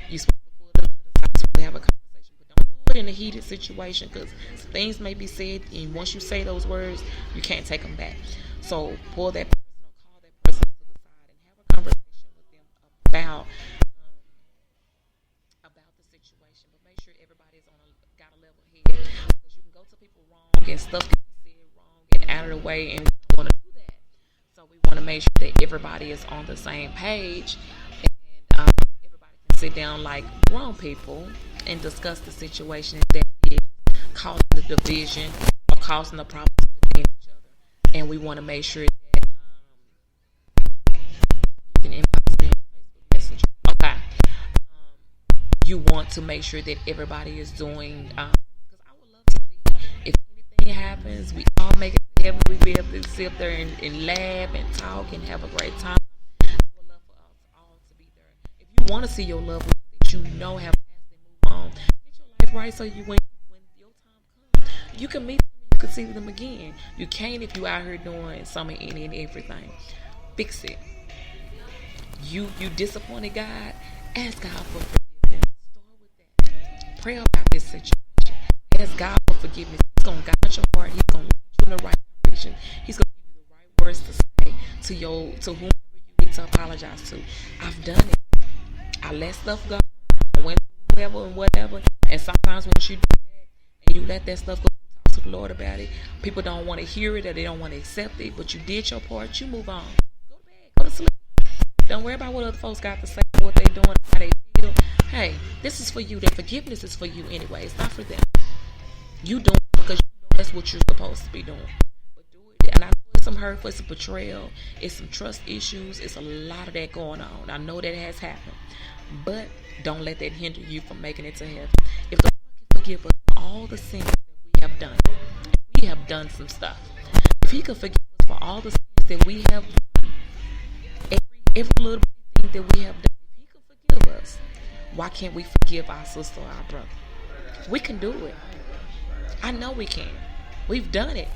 you're supposed to go to them. You're supposed to pull them to the side. You're supposed to have a conversation. But don't do it in a heated situation because things may be said, and once you say those words, you can't take them back. So pull that person or call that person to the side and have a conversation with them about the situation. But make sure everybody's got a level head because you can go to people wrong and stuff can be said wrong and out of the way, and we don't want to do that. So we want to make sure that everybody is on the same page and everybody can sit down like grown people and discuss the situation that is causing the division or causing the problems within each other. And we want to make sure that you can inbox me on Facebook Messenger. Okay. You want to make sure that everybody is doing because I would love to see if anything happens, we all make it to heaven. We be able to sit there and laugh and talk and have a great time. I would love for us all to be there. If you want to see your loved ones that you know have passed and move on, get your life right so when your time comes, you can meet them, you can see them again. You can't if you out here doing something any and everything. Fix it. You disappointed God, ask God for forgiveness. Start with that. Pray about this situation. Ask God for forgiveness. He's going to guide your heart. He's going to lead you in the right direction. He's going to give you the right words to say to whomever you need to apologize to. I've done it. I let stuff go. I went through whatever and whatever. And sometimes once you do that and you let that stuff go, you talk to the Lord about it, people don't want to hear it or they don't want to accept it, but you did your part. You move on. Go to bed. Go to sleep. Don't worry about what other folks got to say, what they doing, how they feel. Hey, this is for you. That forgiveness is for you anyway. It's not for them. You doing it because you know that's what you're supposed to be doing. But do it. And I know it's some hurt, it's a betrayal, it's some trust issues, it's a lot of that going on. I know that has happened. But don't let that hinder you from making it to heaven. If the Lord can forgive us for all the sins that we have done, we have done some stuff. If He can forgive us for all the sins that we have done, every little thing that we have done, if He can forgive us, why can't we forgive our sister or our brother? We can do it. I know we can. We've done it.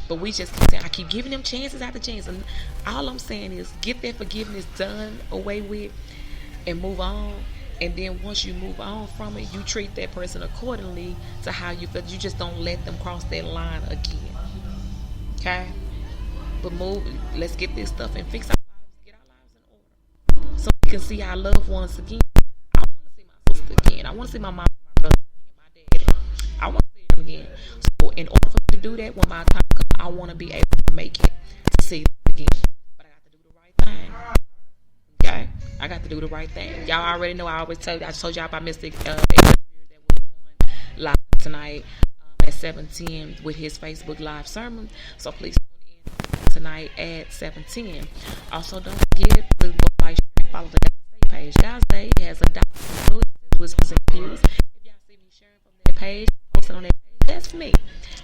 But we just keep saying, I keep giving them chances after chance. And all I'm saying is get that forgiveness done, away with, and move on. And then once you move on from it, you treat that person accordingly to how you feel. You just don't let them cross that line again. Okay? But move. Let's get this stuff and fix our lives. Get our lives in order, so we can see our loved ones again. I want to see my sister again. I want to see my mom, my brother again, my dad. I want to see them again. So in order for me to do that, when my time comes, I want to be able to make it to see them again. But I got to do the right thing. Okay, I got to do the right thing. Y'all already know. I told y'all about Mr. Xavier that was going live tonight at 7:10 with his Facebook Live sermon. So please tune in tonight at 7:10. Also, don't forget to go like, share, and follow the God's Day page. God's Day has a document whispers and views. If y'all see me sharing from that page, posting on that page, that's me.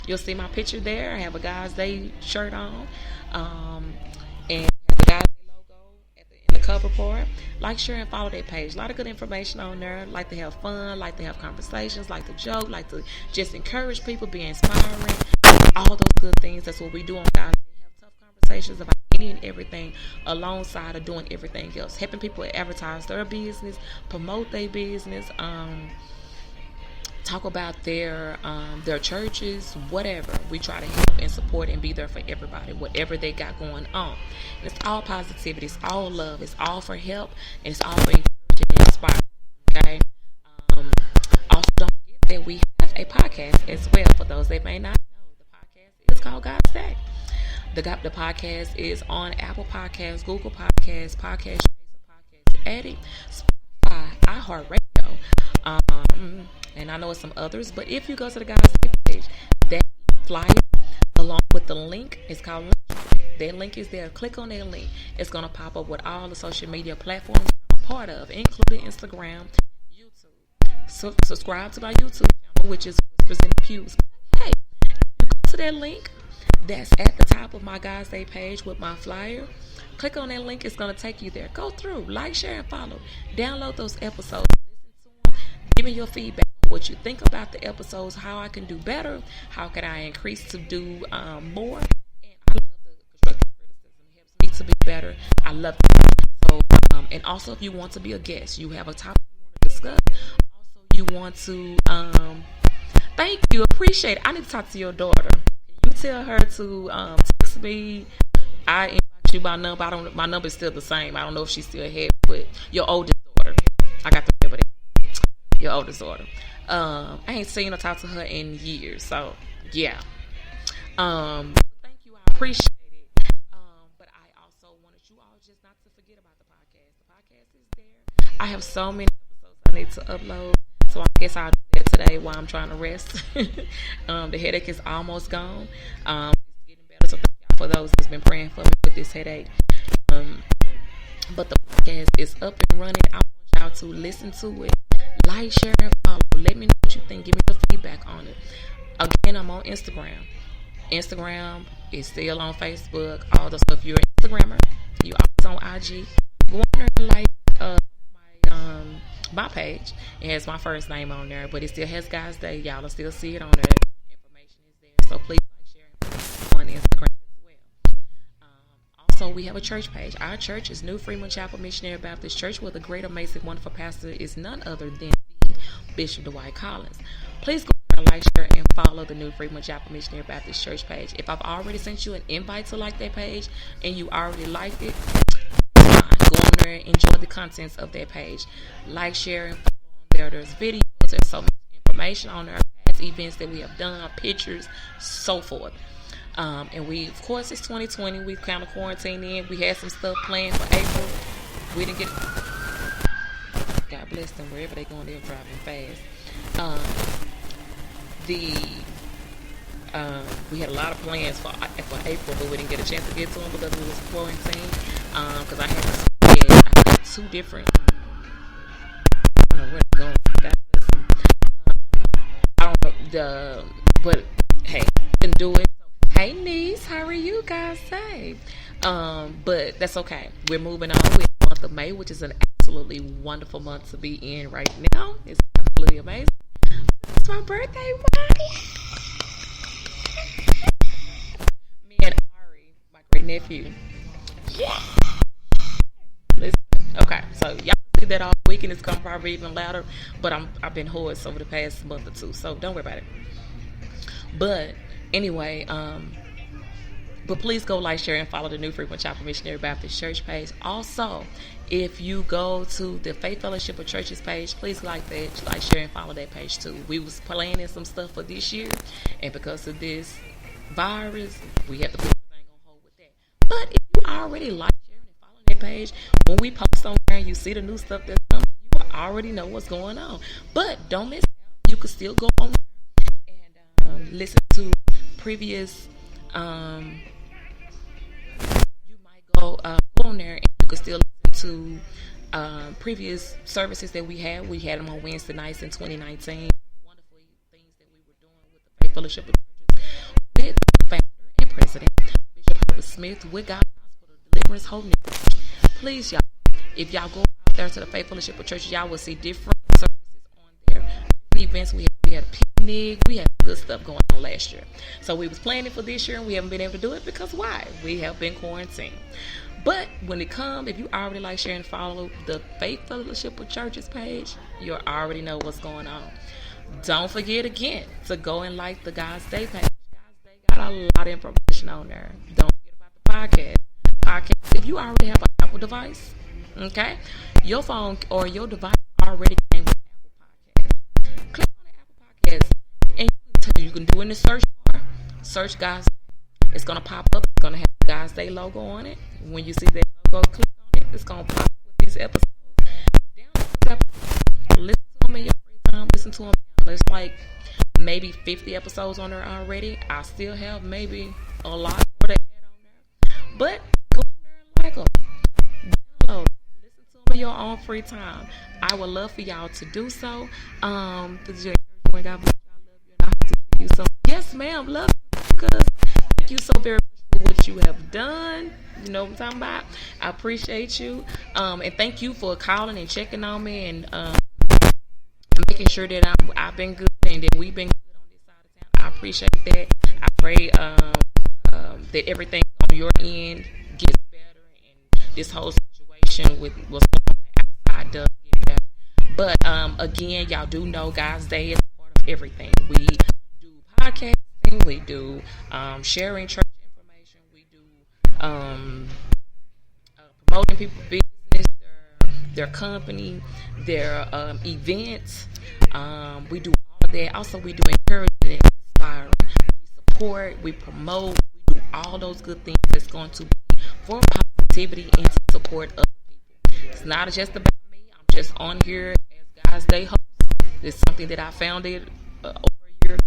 You'll see my picture there. I have a God's Day shirt on, and the God's Day logo in the cover part. Like, share, and follow that page. A lot of good information on there. Like to have fun, like to have conversations, like to joke, like to just encourage people, be inspiring, all those good things. That's what we do on God's Day. Have tough conversations about any and everything alongside of doing everything else. Helping people advertise their business, promote their business, talk about their churches, whatever. We try to help and support and be there for everybody, whatever they got going on. And it's all positivity, it's all love, it's all for help, and it's all for encouraging and inspiring. Okay. Also, don't forget that we have a podcast as well. For those that may not know, the podcast is called God's Day. The podcast is on Apple Podcasts, Google Podcasts, Podcast Addict, Spotify, iHeartRadio. And I know it's some others, but if you go to the God's Day page, that flyer along with the link is called linktr. That link is there. Click on that link. It's going to pop up with all the social media platforms I'm a part of, including Instagram, YouTube. So subscribe to my YouTube channel, which is Whispers in the Pews. Hey, if you go to that link that's at the top of my God's Day page with my flyer, click on that link. It's going to take you there. Go through, like, share, and follow. Download those episodes. Listen to them. Give me your feedback. What you think about the episodes, how I can do better, how can I increase to do more. And I love the constructive criticism. It helps me to be better. I love it. So, and also if you want to be a guest, you have a topic you want to discuss. Also, you want to, thank you, appreciate it. I need to talk to your daughter. Can you tell her to text me? I invite you by number. My number is still the same. I don't know if she's still ahead, but your oldest daughter. I got to remember that. Your oldest daughter. I ain't seen or talked to her in years, so yeah. Thank you, I appreciate it. But I also wanted you all just not to forget about the podcast. The podcast is there. I have so many episodes I need to upload, so I guess I'll do that today while I'm trying to rest. The headache is almost gone. It's getting better, so thank y'all for those who's been praying for me with this headache. But the podcast is up and running. I want y'all to listen to it. Like, share, and follow. Let me know what you think. Give me your feedback on it. Again, I'm on Instagram. Instagram is still on Facebook. All the stuff. If you're an Instagrammer, you always on IG. Go on there and like my page. It has my first name on there, but it still has God's Day. Y'all will still see it on there. Information is there. So please like, share, and follow on Instagram as well. Also, we have a church page. Our church is New Freeman Chapel Missionary Baptist Church, where the great, amazing, wonderful pastor is none other than Bishop Dwight Collins. Please go and like, share, and follow the New Freeman Chapel Missionary Baptist Church page. If I've already sent you an invite to like that page and you already liked it, go on there and enjoy the contents of that page. Like, share, and follow on there. There's videos, there's so much information on there, past events that we have done, pictures, so forth. And we, of course, it's 2020. We've kind of quarantined in. We had some stuff planned for April. We didn't get. God bless them wherever they're going. They're driving fast. We had a lot of plans for April, but we didn't get a chance to get to them because we was quarantined. Because I had two different. I don't know where they're going. God bless them. I don't know but hey, didn't do it. Hey niece, how are you guys? Say, but that's okay. We're moving on. We're in the month of May, which is an absolutely wonderful month to be in right now. It's absolutely amazing. It's my birthday month. Me and Ari, my great nephew. Yeah. Listen, okay, so y'all see that all week, and it's gonna probably even louder. But I've been hoarse over the past month or two, so don't worry about it. But anyway, But please go like, share, and follow the New Frequent Chapel Missionary Baptist Church page. Also, if you go to the Faith Fellowship of Churches page, please like that, like, share, and follow that page too. We was planning some stuff for this year, and because of this virus, we have to put everything on hold with that. But if you already like, sharing, and following that page, when we post on there and you see the new stuff that's coming, you already know what's going on. But don't miss out. You can still go on there and listen to previous. You might go on there and you can still listen to previous services that we had. We had them on Wednesday nights in 2019. Wonderful things that we were doing with the Faith Fellowship of Churches with the founder and president, Bishop Herbert Smith, with God Hospital Deliverance Holiness. Please, y'all, if y'all go out there to the Faith Fellowship of Churches, y'all will see different services on there. Different events. We had a picnic. We had good stuff going on last year. So we was planning for this year and we haven't been able to do it because why? We have been quarantined. But when it comes, if you already like, share, and follow the Faith Fellowship of Churches page, you already know what's going on. Don't forget again to go and like the God's Day page. God's Day got a lot of information on there. Don't forget about the podcast. If you already have an Apple device, okay, your phone or your device already came with Apple Podcast. Click on the Apple Podcast and you can do in the search bar, search God's Day. It's going to pop up. It's going to have the God's Day logo on it. When you see that logo, click on it. It's going to pop up with these episodes. Download those episodes. Listen to them in your free time. Listen to them. There's like maybe 50 episodes on there already. I still have maybe a lot more to add on there. But go on there and like them. Download them. Listen to them in your own free time. I would love for y'all to do so. This is your encouragement. God bless you. I love you. And I hope to see you so. Yes, ma'am. Love you because thank you so very much for what you have done. You know what I'm talking about? I appreciate you. And thank you for calling and checking on me and making sure that I've been good and that we've been good on this side of town. I appreciate that. I pray that everything on your end gets better and this whole situation with what's going on outside does get better. But again, y'all do know God's Day is part of everything. We do podcasting, we do sharing church information, we do promoting people's business, their company, their events. We do all of that. Also, we do encouraging and inspiring. We support, we promote, we do all those good things that's going to be for positivity and to support other people. It's not just about me. I'm just on here as God's Day host. It's something that I founded over a year ago,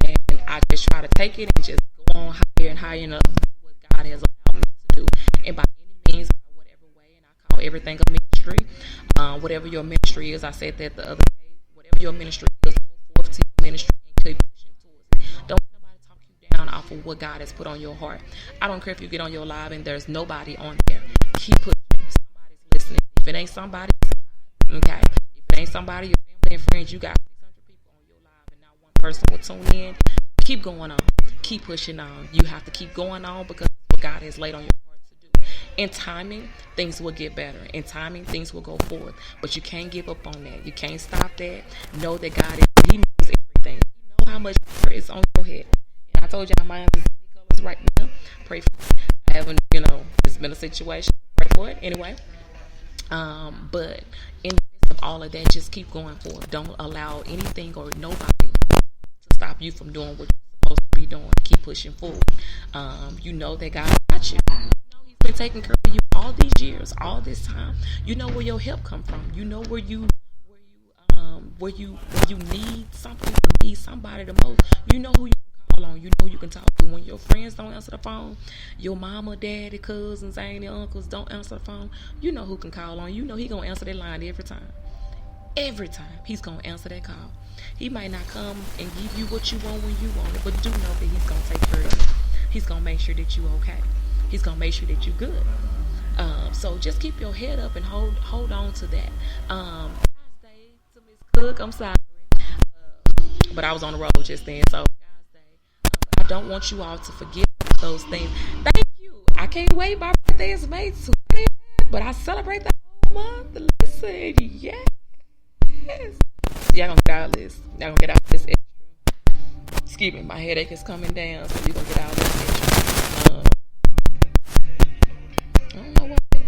and I just try to take it and just go on higher and higher and up to what God has allowed me to do. And by any means, by whatever way, and I call everything a ministry. Whatever your ministry is, I said that the other day, whatever your ministry is, go forth to your ministry and keep pushing towards it. Don't let nobody talk you down off of what God has put on your heart. I don't care if you get on your live and there's nobody on there. Keep pushing. Somebody's listening. If it ain't somebody, okay. If it ain't somebody, your family and friends, you got 600 people on your live and not one person will tune in. Keep going on. Keep pushing on. You have to keep going on because it's what God has laid on your heart to do. In timing, things will get better. In timing, things will go forward. But you can't give up on that. You can't stop that. Know that God is, He knows everything. He knows how much pressure is on your head. And I told y'all mine is any colors right now. Pray for it. I haven't, it's been a situation. Pray for it. Anyway. But in the midst of all of that, just keep going forward. Don't allow anything or nobody to stop you from doing what you're supposed to be doing. Keep pushing forward. You know that God got you. He's been taking care of you all these years, all this time. You know where your help come from. You know where you need something or need somebody the most. You know who you can call on. You know who you can talk to. When your friends don't answer the phone, your mama, daddy, cousins, auntie, uncles don't answer the phone, you know who can call on. You know he gonna answer that line every time. Every time he's gonna answer that call. He might not come and give you what you want when you want it, but do know that he's gonna take care of you. He's gonna make sure that you okay. He's gonna make sure that you good. So just keep your head up and hold on to that. God's Day to Miss Cook. I'm sorry, but I was on the road just then. So God's Day. I don't want you all to forget those things. Thank you. I can't wait. My birthday is May 20th, but I celebrate the whole month. Listen, yes. Y'all gonna get out of this. Y'all gonna get out of this extra. Excuse me, my headache is coming down, so we're gonna get out of this extra. I don't know what. But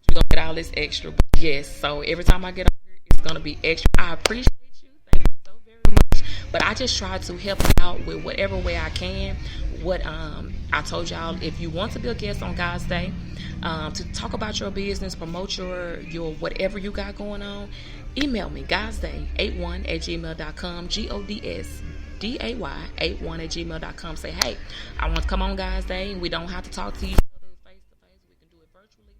you're gonna get all this extra. But yes, so every time I get on here, it's gonna be extra. I appreciate you. Thank you so very much. But I just try to help out with whatever way I can. What I told y'all, if you want to be a guest on God's Day, to talk about your business, promote your whatever you got going on, email me godsday81@gmail.com, GODSDAY81@gmail.com. Say, hey, I want to come on God's Day, and we don't have to talk to each other face to face. We can do it virtually.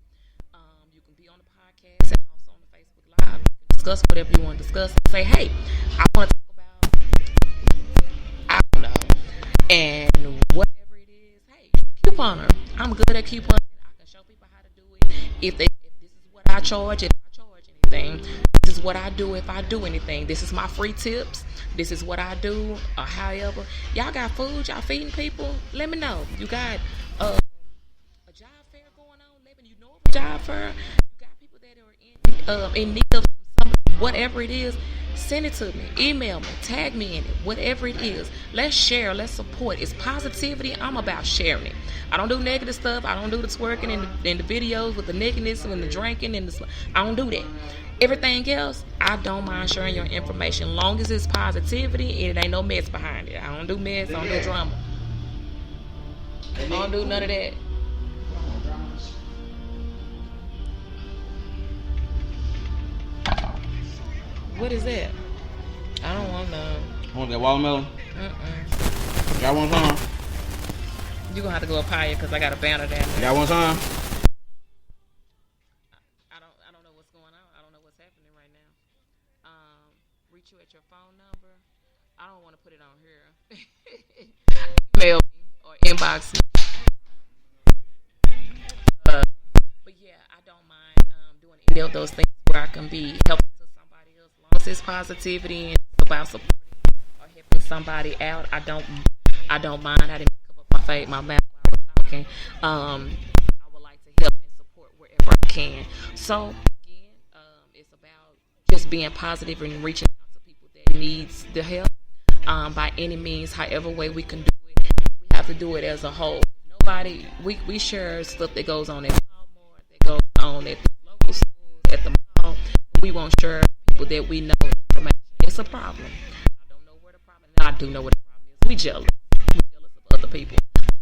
You can be on the podcast and also on the Facebook Live. You can discuss whatever you want to discuss. Say, hey, I want to talk about, I don't know, and whatever it is. Hey, couponer. I'm good at couponing. I can show people how to do it. If this is what I charge, if I charge anything, this is what I do if I do anything. This is my free tips. This is what I do, or however. Y'all got food? Y'all feeding people? Let me know. You got a job fair going on? Let me know of a job fair. You got people that are in need of something, whatever it is. Send it to me. Email me. Tag me in it. Whatever it is. Let's share. Let's support. It's positivity. I'm about sharing it. I don't do negative stuff. I don't do the twerking and the videos with the nakedness and the drinking and the. I don't do that. Everything else, I don't mind sharing your information. Long as it's positivity and it ain't no mess behind it. I don't do mess. I don't do drama. I don't do none of that. What is that? I don't want none. Want that watermelon? Y'all want some? You're going to have to go up higher because I got a banner down there. Y'all want some? I don't know what's going on. I don't know what's happening right now. Reach you at your phone number. I don't want to put it on here. Email me or inbox me. But yeah, I don't mind doing any of those things where I can be helpful to somebody else. As long as it's positivity and it's about supporting or helping somebody out, I don't mind. I didn't cover up my mouth while I was talking. I would like to help and support wherever I can. So again, it's about just being positive and reaching out to people that needs the help by any means, however way we can do it. We have to do it as a whole. Nobody, we share stuff that goes on at Walmart, that goes on at the local schools, at the mall. We won't share people that we know information. It's a problem. I don't know where the problem is. I do know what the problem is. We jealous. We jealous of other people.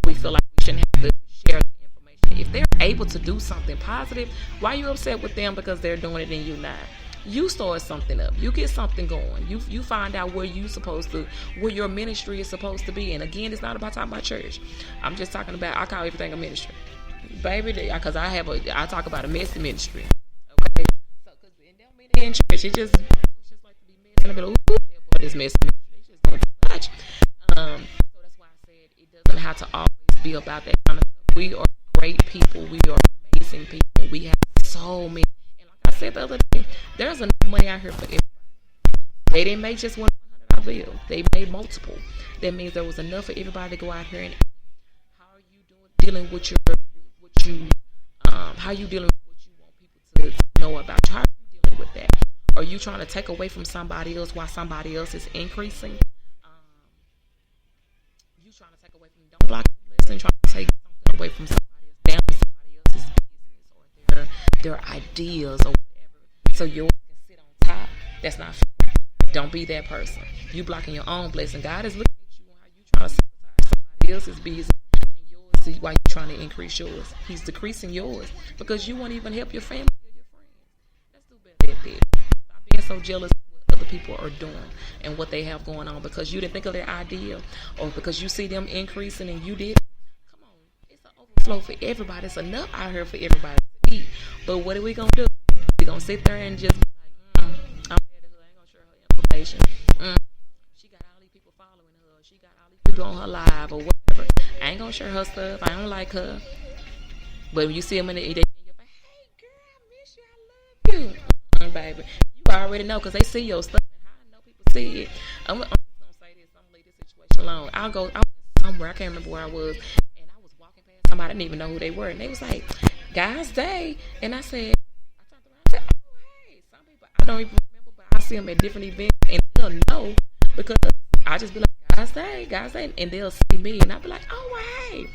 We feel like we shouldn't have to share the information. If they're able to do something positive, why are you upset with them because they're doing it and you not? You start something up. You get something going. You find out where your ministry is supposed to be. And again, it's not about talking about church. I'm just talking about, I call everything a ministry. Baby, because I talk about a messy ministry. Okay? So, because it don't mean they're in church. It's just like to be messy. And I'll be like, ooh, they're part of this messy ministry. They just doing too much. So that's why I said it doesn't have to always be about that kind of stuff. We are great people. We are amazing people. We have so many. I said the other day, there's enough money out here for everybody. They didn't make just one $100 bill. They made multiple. That means there was enough for everybody to go out here and how are you dealing with how are you dealing with what you want people to know about you? How are you dealing with that? Are you trying to take away from somebody else while somebody else is increasing? You trying to take away from don't block your list and trying to take something away from somebody else down to somebody else's business or their ideas or whatever, so yours can sit on top. That's not fair. Don't be that person. You blocking your own blessing. God is looking at you on how you trying to sabotage somebody else's business, and yours is why you're trying to increase yours. He's decreasing yours because you won't even help your family or your friends. Let's do better at that. Stop being so jealous of what other people are doing and what they have going on because you didn't think of their idea or because you see them increasing and you did. Come on, it's an overflow for everybody. It's enough out here for everybody. But what are we gonna do? We gonna sit there and just be like, I'm mad at her. I ain't gonna share her information. She got all these people following her. She got all these people on her live or whatever. I ain't gonna share her stuff. I don't like her. But when you see them in the you're like, hey girl, I miss you. I love you, baby. You already know because they see your stuff and how I know people see it. I'm just gonna say this. I'm gonna leave this situation alone. I went somewhere. I can't remember where I was, and I was walking past somebody. I didn't even know who they were, and they was like, God's Day. And I turned around and said, oh, hey, some people I don't even remember, but I see them at different events and they'll know because I just be like, God say, and they'll see me, and I'll be like, oh, well, hey.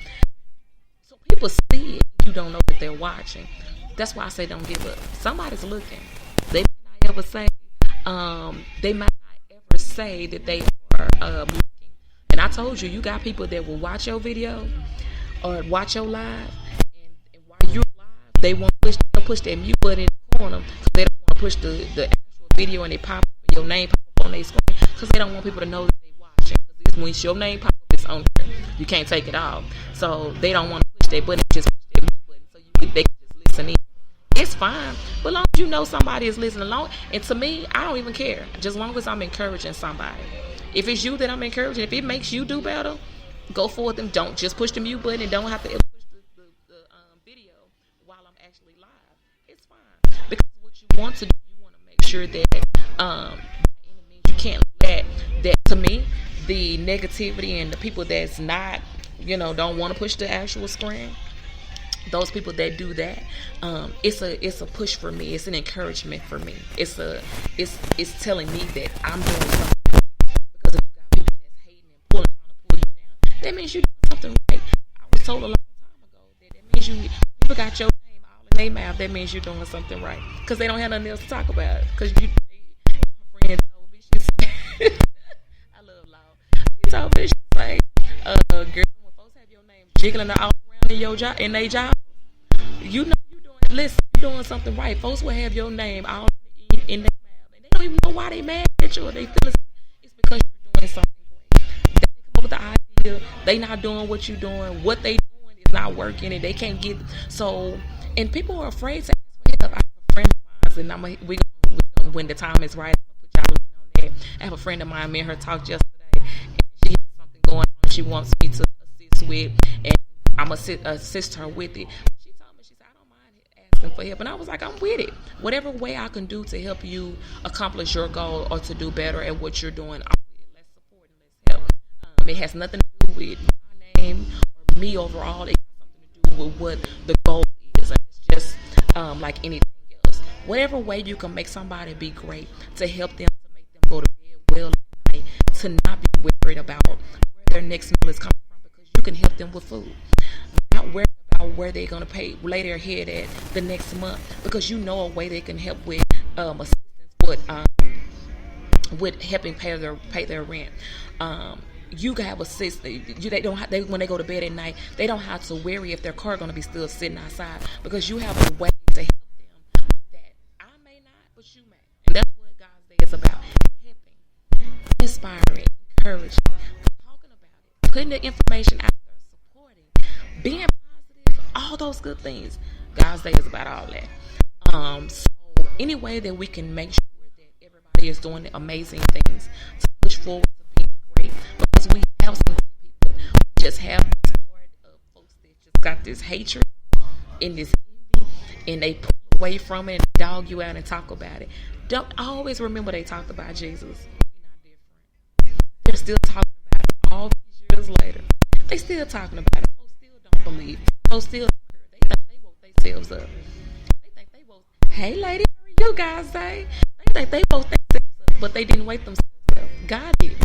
So people see it, you don't know that they're watching. That's why I say don't give up. Somebody's looking. They might not ever say, that they are looking. And I told you, you got people that will watch your video or watch your live, and while you're live, they'll push that mute button in the corner because they don't want to push the actual video and it pop up and your name pop up on their screen because they don't want people to know that they watching. Because when your name pop up, it's on there. You can't take it off. So they don't want to push that button, just push that mute button so they can just listen in. It's fine, but as long as you know somebody is listening along, and to me, I don't even care. Just as long as I'm encouraging somebody. If it's you that I'm encouraging, if it makes you do better, go forth and don't just push the mute button and don't have to push the video while I'm actually live. It's fine because what you want to do, you want to make sure that by any means you can't let that. To me, the negativity and the people that's not, don't want to push the actual screen. Those people that do that, it's a push for me. It's an encouragement for me. It's telling me that I'm doing something. Because if you got people that's hating and trying to pull you down, that means you're doing something right. I was told a long time ago that means people got your name all in their mouth. That means you're doing something right. Because they don't have nothing else to talk about. Because my friend told me, she said, I love Law. She told me, she said, girl, when folks have your name jiggling all around in their job, you know you're doing something right. Folks will have your name all in their mouth, and they don't even know why they mad at you or they feel it's because you're doing something great. They come up with the idea, they not doing what you're doing. What they doing is not working, and they can't get so. And people are afraid to ask for help. I have a friend of mine, and we when the time is right, I'm gonna put y'all in on that. I have a friend of mine. Me and her talked yesterday, and she has something going on she wants me to assist with, and I'm gonna assist her with it. For help, and I was like, I'm with it. Whatever way I can do to help you accomplish your goal or to do better at what you're doing, I'm with it. Let's support and let's help. It has nothing to do with my name or me overall. It has something to do with what the goal is, and it's just like anything else. Whatever way you can make somebody be great, to help them, to make them go to bed well at night, to not be worried about where their next meal is coming from, because you can help them with food. Not worried about where they're going to lay their head at the next month, because you know a way they can help with assistance with helping pay their rent. You can have assistance. When they go to bed at night, they don't have to worry if their car going to be still sitting outside, because you have a way to help them that I may not, but you may. And that's what God's Day is about: helping, inspiring, encouraging, talking about it, putting the information out there, supporting, being positive, all those good things. God's Day is about all that. So any way that we can make sure that everybody is doing amazing things to push forward to being great, because we have some great people. We just have this horde of folks that just got this hatred and this envy, and they pull away from it and dog you out and talk about it. Don't always remember they talked about Jesus. We're not different. They're still talking about it all these years later. They still talking about it. Folks still don't believe. Folks still they think they woke themselves up. They think they woke. Hey lady, how are you guys say? They think they woke themselves up, but they didn't wake themselves up. God did.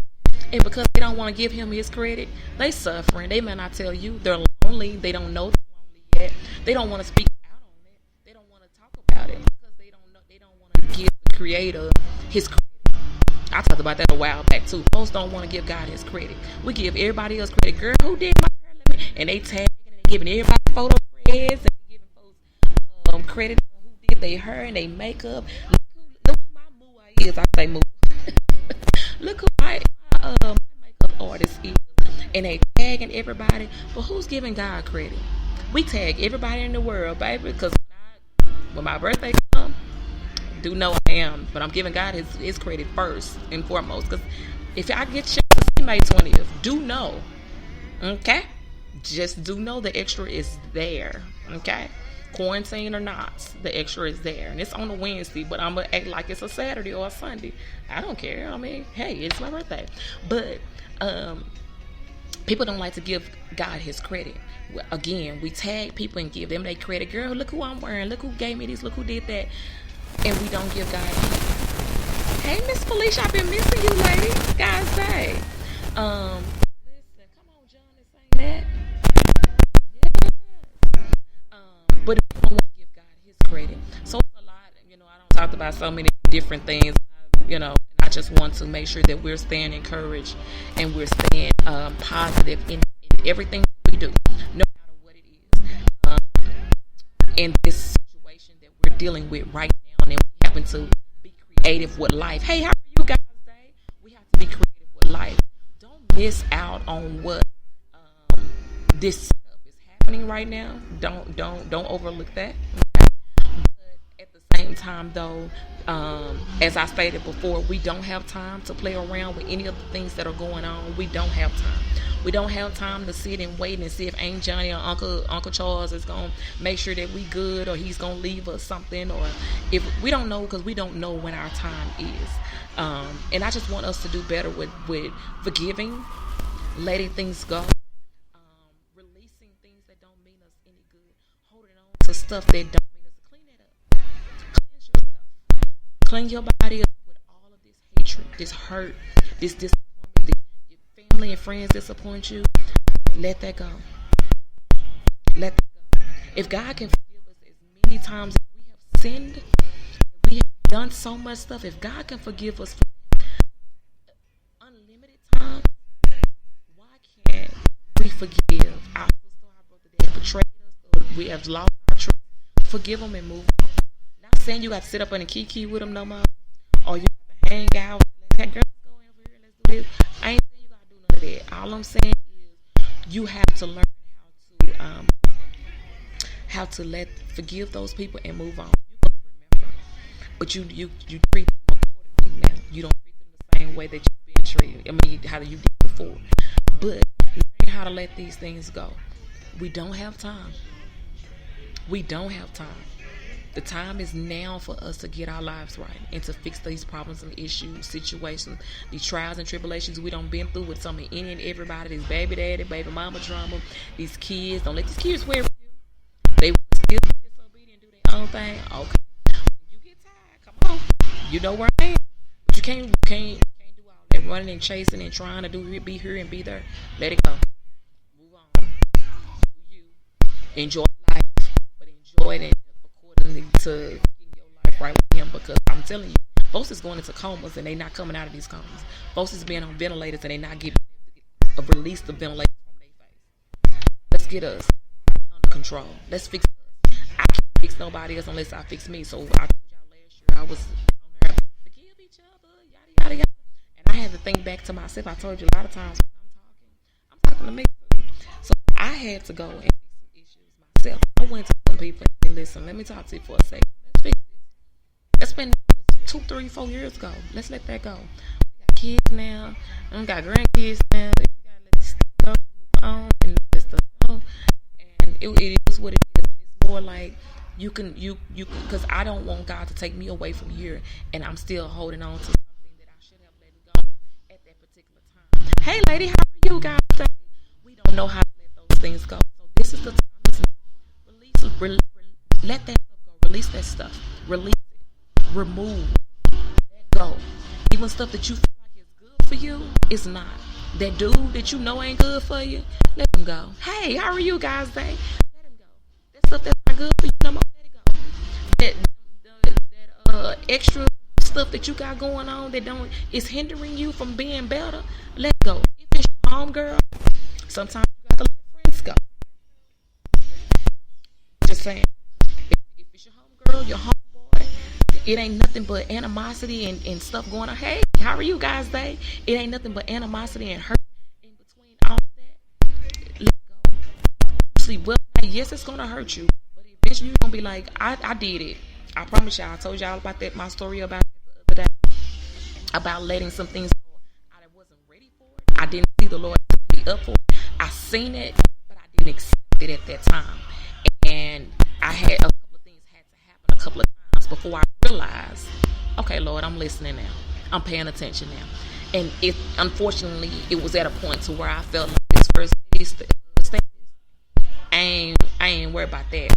And because they don't want to give him his credit, they suffering. They may not tell you they're lonely. They don't know they're lonely yet. They don't want to speak out on it. They don't want to talk about it because they don't know. They don't want to give the Creator his credit. I talked about that a while back too. Folks don't want to give God his credit. We give everybody else credit. Girl, who did my hair? Let me. And they tagging and giving everybody photo creds and giving folks credit on who did their hair and their makeup. Look who my moo is. I say moo. Look who my makeup artist is. And they tagging everybody. But who's giving God credit? We tag everybody in the world, baby. Because when my birthday comes, do know I am. But I'm giving God his credit first and foremost. Because if I get chance to see May 20th, do know. Okay? Just do know the extra is there. Okay? Quarantine or not, the extra is there. And it's on a Wednesday, but I'm going to act like it's a Saturday or a Sunday. I don't care. I mean, hey, it's my birthday. But people don't like to give God his credit. Again, we tag people and give them their credit. Girl, look who I'm wearing. Look who gave me this. Look who did that. And we don't give God credit. Hey, Miss Felicia, I've been missing you, lady. God's Day. Listen, come on, John, and sing that. Yeah. But if you don't want to give God His credit, so it's a lot. I don't talk about so many different things. And I just want to make sure that we're staying encouraged and we're staying positive in everything we do, no matter what it is. In this situation that we're dealing with right now, and we happen to be creative with life. Hey, how are you guys today? We have to be creative with life. Don't miss out on what this stuff is happening right now. Don't overlook that. At the same time, though, as I stated before, we don't have time to play around with any of the things that are going on. We don't have time. We don't have time to sit and wait and see if Aunt Johnny or Uncle Charles is going to make sure that we good, or he's going to leave us something, or if we don't know, because we don't know when our time is. And I just want us to do better with forgiving, letting things go, releasing things that don't mean us any good, holding on to stuff that don't. Clean your body up with all of this hatred, this hurt, this disappointment. Your family and friends disappoint you. Let that go. Let that go. If God can forgive us as many times as we have sinned, we have done so much stuff. If God can forgive us for unlimited time, why can't we forgive our sister, our brother that have betrayed us, or we have lost our trust? Forgive them and move on. Saying you got to sit up and kiki with them no more, or you got to hang out. Hey, girl, let's go over here, let's do this. I ain't saying you got to do none of that. All I'm saying is you have to learn how to forgive those people and move on. You gotta remember, but you treat them accordingly now. You don't treat them the same way that you've been treated. I mean, how you did before. But learn how to let these things go. We don't have time. We don't have time. The time is now for us to get our lives right and to fix these problems and issues, situations, these trials and tribulations we done been through with some of any and everybody, this baby daddy, baby mama drama, these kids. Don't let these kids wear with you. They will still be disobedient and do their own thing. Okay. When you get tired, come on. You know where I am. But you can't do all that running and chasing and trying to be here and be there. Let it go. Move on. Do you. Enjoy life, but enjoy it to getting your life right with Him, because I'm telling you, folks is going into comas and they not coming out of these comas. Folks is being on ventilators and they not getting release the ventilators from their face. Let's get us under control. Let's fix us. I can't fix nobody else unless I fix me. So I told y'all last year I was on there, forgive each other, yada yada yada. And I had to think back to myself. I told you a lot of times when I'm talking to me. So I had to go and fix some issues myself. I went to some people and listen, let me talk to you for a second. Let's fix this. That's been 2, 3, 4 years ago. Let's let that go. We got kids now. We got grandkids now. We gotta let this stuff go, move on, and let this stuff go. And it is what it is. It's more like you can, because I don't want God to take me away from here, and I'm still holding on to something that I should have let go at that particular time. Hey, lady, how are you guys today? We don't know how to let those things go. So this is the time. Let that stuff go. Release that stuff. Release it. Remove. Let go. Even stuff that you feel like is good for you, it's not. That dude that you know ain't good for you, let him go. Hey, how are you guys today? Let him go. That stuff that's not good for you no more, let it go. That extra stuff that you got going on that is hindering you from being better, let go. If it's your home girl, sometimes you got to let friends go. Just saying, if it's your homegirl, your homeboy, it ain't nothing but animosity and stuff going on. Hey, how are you guys today? It ain't nothing but animosity and hurt in between all that. Let go. See, well, yes, it's gonna hurt you, but eventually you're gonna be like, I did it. I promise y'all. I told y'all about that, my story about that the other day, about letting some things go. I wasn't ready for it. I didn't see the Lord set me up for it. I seen it, but I didn't accept it at that time. And I had a couple of things had to happen a couple of times before I realized, okay, Lord, I'm listening now. I'm paying attention now. And unfortunately, it was at a point to where I felt like this first stage, I ain't worried about that.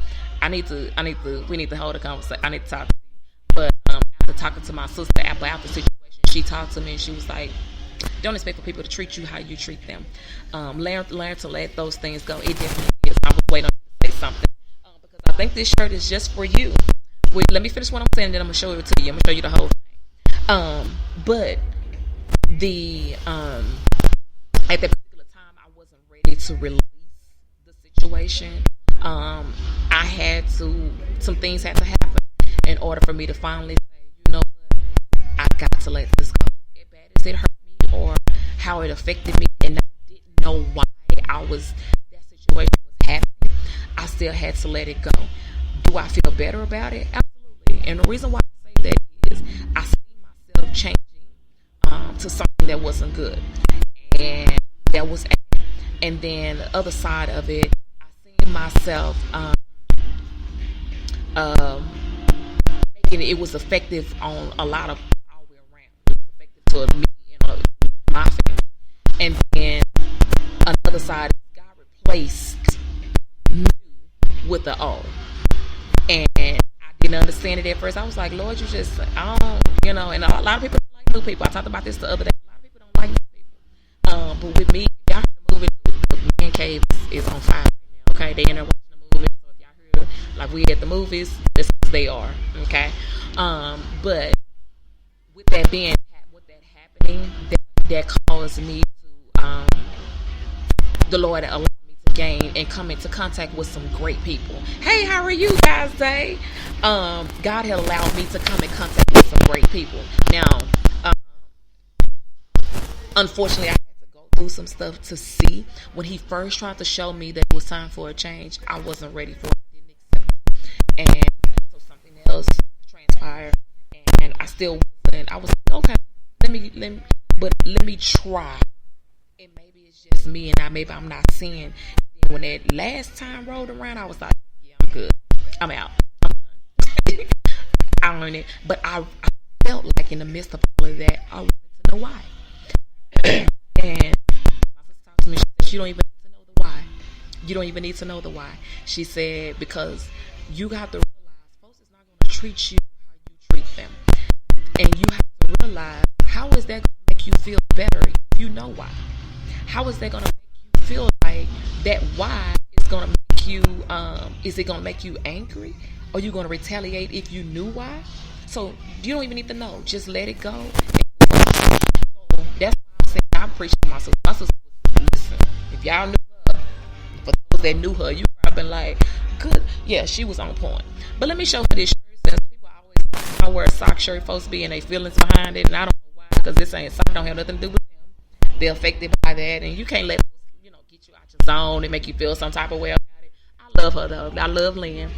We need to hold a conversation. I need to talk to you. But after talking to my sister after situation, she talked to me and she was like, Don't expect for people to treat you how you treat them. Learn to let those things go. It definitely is. I was waiting on you to say something because I think this shirt is just for you. Wait, let me finish what I'm saying, then I'm gonna show it to you. I'm gonna show you the whole thing. But the at that particular time, I wasn't ready to release the situation. I had to. Some things had to happen in order for me to finally say, you know what, I got to let this go. As bad as it hurt me, or how it affected me, and I didn't know why that situation was happening, I still had to let it go. Do I feel better about it? Absolutely. And the reason why I say that is I see myself changing to something that wasn't good, and that was. And then the other side of it, I see myself making it was effective on a lot of all the way around. It was effective to me and my family. And then another side, God replaced new with the old. And I didn't understand it at first. I was like, Lord, I don't, and a lot of people don't like new people. I talked about this the other day. A lot of people don't like new people. But with me, y'all heard the movie, the man cave is on fire right now. Okay, they in there watching the movie. So if y'all heard, like we at the movies, this is they are. Okay, but with that happening, that caused me to, the Lord allowed me to gain and come into contact with some great people. Hey, how are you guys today? God had allowed me to come in contact with some great people. Now, unfortunately, I had to go through some stuff to see. When he first tried to show me that it was time for a change, I wasn't ready for it. I didn't accept it. And so something else transpired, and I still wasn't. I was like, okay, let me try. And maybe it's just me, and maybe I'm not seeing. And then when that last time rolled around, I was like, yeah, I'm good. I'm out. I'm done. I learned it, but I felt like in the midst of all of that, I wanted to know why. And my sister talked to me. She said, you don't even need to know the why. You don't even need to know the why. She said, because you have to realize folks is not going to treat you how you treat them. And you have to realize, how is that going to make you feel better if you know why? How is that going to make you feel like that why is going to make you, is it going to make you angry? Or are you going to retaliate if you knew why? So you don't even need to know. Just let it go. So that's why I'm saying I'm preaching to my sister. My sister was, listen, if y'all knew her, for those that knew her, you probably been like, good. Yeah, she was on point. But let me show her this shirt. Since people always I wear a sock shirt, folks be in their feelings behind it, and I don't know why, because this ain't sock, don't have nothing to do with them. They're affected by that, and you can't let get you out your zone and make you feel some type of way about it. I love her though. I love Lynn.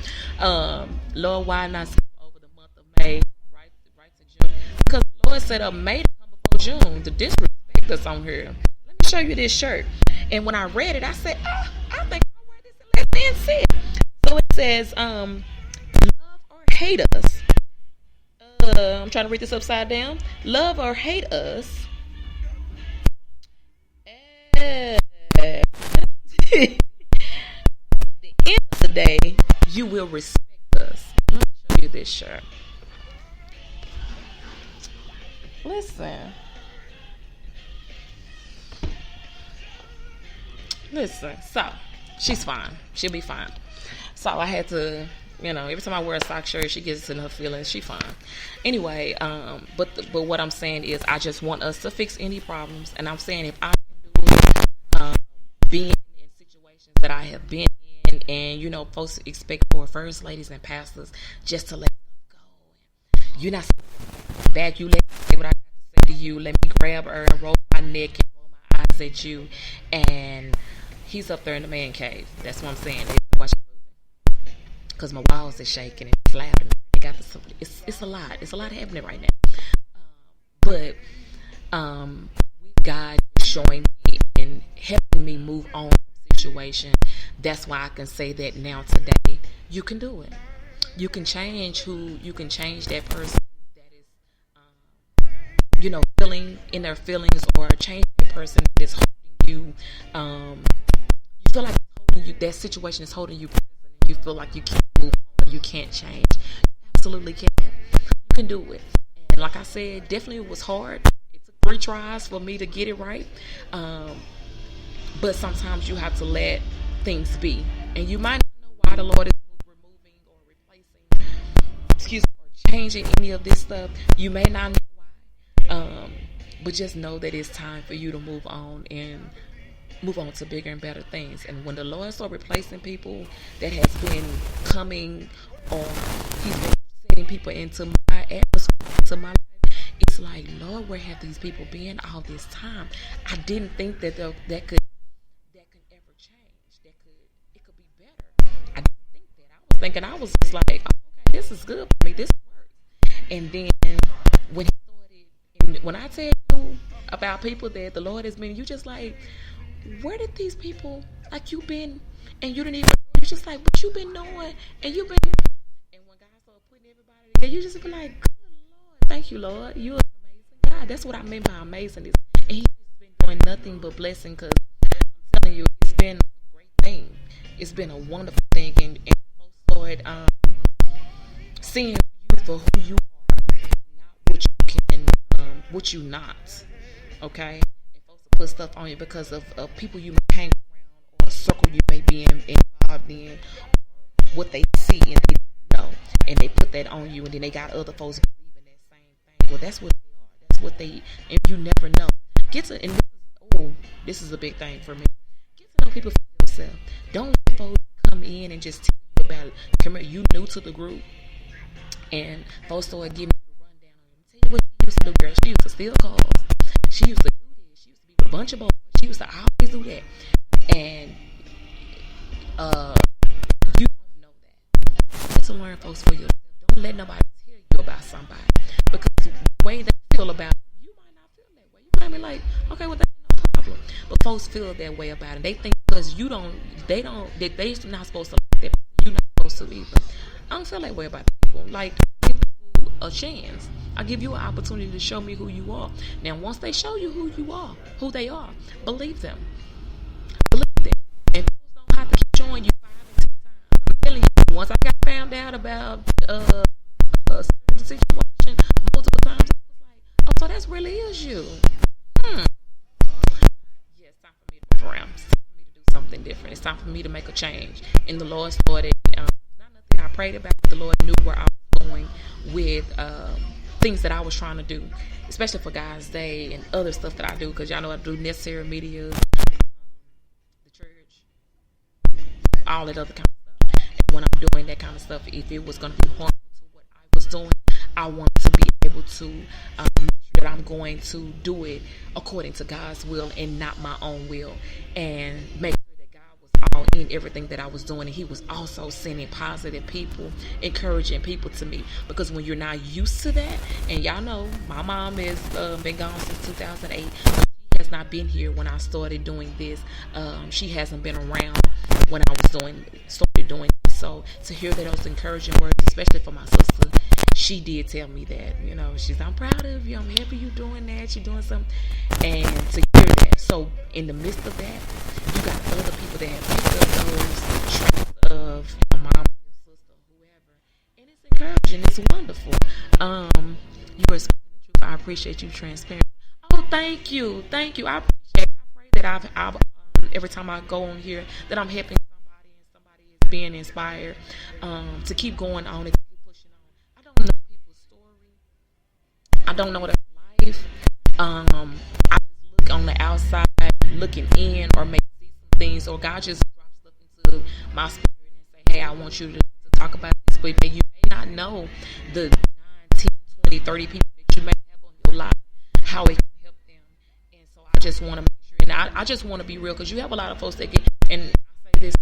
Lord, why not skip over the month of May, right to June? Because the Lord said May to come before June. To disrespect us on here. Let me show you this shirt. And when I read it, I said, I think I'll wear this and let Lynn see it. So it says, love or hate us. I'm trying to read this upside down. Love or hate us. At the end of the day, you will respect us. Let me show you this shirt. Listen. So she's fine. She'll be fine. So I had to, every time I wear a sock shirt, she gets in her feelings. She fine. Anyway, but what I'm saying is, I just want us to fix any problems, and I'm saying if I can do it, being in situations that I have been in, and folks expect for first ladies and pastors just to let them go. You're not back. You let me say what I got to say to you. Let me grab her and roll my neck and roll my eyes at you, and he's up there in the man cave. That's what I'm saying. Because my walls are shaking and slapping. It's a lot. It's a lot happening right now. But God is showing me and helping me move on from situation. That's why I can say that now today. You can do it. You can change that person that is, feeling in their feelings, or change that person that is holding you. You feel like that situation is holding you prison, and you feel like you can't move on, you can't change. You absolutely can. You can do it. And like I said, definitely it was hard. It took 3 tries for me to get it right. But sometimes you have to let things be, and you might not know why the Lord is removing or replacing, or changing any of this stuff. You may not know why, but just know that it's time for you to move on and move on to bigger and better things. And when the Lord starts replacing people that has been coming, or He's been setting people into my atmosphere, into my life, it's like, Lord, where have these people been all this time? I didn't think that that could ever change. It could be better. I didn't think that. I was thinking, I was just like, oh, okay, this is good for me. This works. And then when He started, and when I tell you about people that the Lord has been, you just like, where did these people, like, you been, and you didn't even, you just like, what you been doing, and you been, and when God started putting everybody together, you just be like, good Lord, thank you, Lord, you're an amazing God. That's what I meant by amazing. And He's been doing nothing but blessing, because I'm telling you, it's been a great thing. It's been a wonderful thing, and folks started seeing you for who you are, not what you can, what you not, okay? Put stuff on you because of people you may hang around, or a circle you may be involved in, what they see and they know, and they put that on you, and then they got other folks believing that same thing. Well, that's what they are. That's what they, and you never know. Get to, and this is a big thing for me. Get to know people for yourself. Don't let folks come in and just tell you about it. Come here, you new to the group, and folks start giving you the rundown on them. Tell you what she used to do, girl. She used to steal cars. She used to a bunch of boys. She used to always do that, and you don't know that. You have to learn, folks, for yourself. Don't let nobody tell you about somebody, because the way they feel about you might not feel that way. You might be like, okay, well, that's no problem, but folks feel that way about it. They think because you don't, they're not supposed to like that. You're not supposed to either. I don't feel that way about people. Like, give people a chance. I give you an opportunity to show me who you are. Now, once they show you who you are, who they are, believe them. Believe them. And folks don't have to keep showing you 5 and 10 times. I'm telling you, once I got found out about a certain situation multiple times, I was like, oh, so that's really is you. Yeah, it's time for me to move around. It's time for me to do something different. It's time for me to make a change. And the Lord started, not nothing I prayed about, but the Lord knew where I was going with things that I was trying to do, especially for God's Day and other stuff that I do, because y'all know I do necessary media, the church, all that other kind of stuff. And when I'm doing that kind of stuff, if it was going to be harmful to what I was doing, I wanted to be able to make sure that I'm going to do it according to God's will and not my own will, and make all in everything that I was doing. And He was also sending positive people, encouraging people to me, because when you're not used to that, and y'all know my mom has been gone since 2008, she has not been here when I started doing this. She hasn't been around when I was started doing this. So to hear those encouraging words, especially for my sister, she did tell me that, she's, I'm proud of you, I'm happy you're doing that, you're doing something. And to hear that, so in the midst of that, you got other people that have picked up those traits of your mom, your sister, whoever, and it's encouraging, it's wonderful. You are speaking the truth. I appreciate you transparent. Oh, thank you. I appreciate it. I pray that I've every time I go on here, that I'm helping somebody, and somebody is being inspired to keep going on and keep pushing on. I don't know people's story. I don't know their life. I just look on the outside, looking in, or maybe see some things, or God just drops stuff into my spirit and say, hey, I want you to talk about this, but you may not know the 9, 10, 20, 30 people that you may have on your life, how it can help them. And so I just want to make sure, and I just want to be real, because you have a lot of folks that get, and I say this,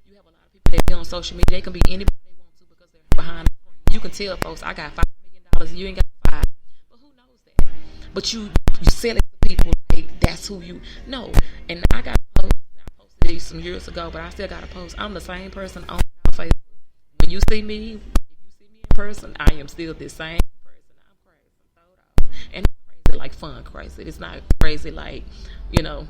you have a lot of people that get on social media, they can be anybody they want to, because they're behind the screen. You can tell folks, I got $5 million, you ain't got 5, but who knows that? But you sell it to people like that's who you know. And I got a post, I posted these some years ago, but I still got a post. I'm the same person on Facebook. When you see me, if you see me in person, I am still the same person. I'm crazy, I'm throwed off, and it's crazy like fun crazy. It's not crazy like, like,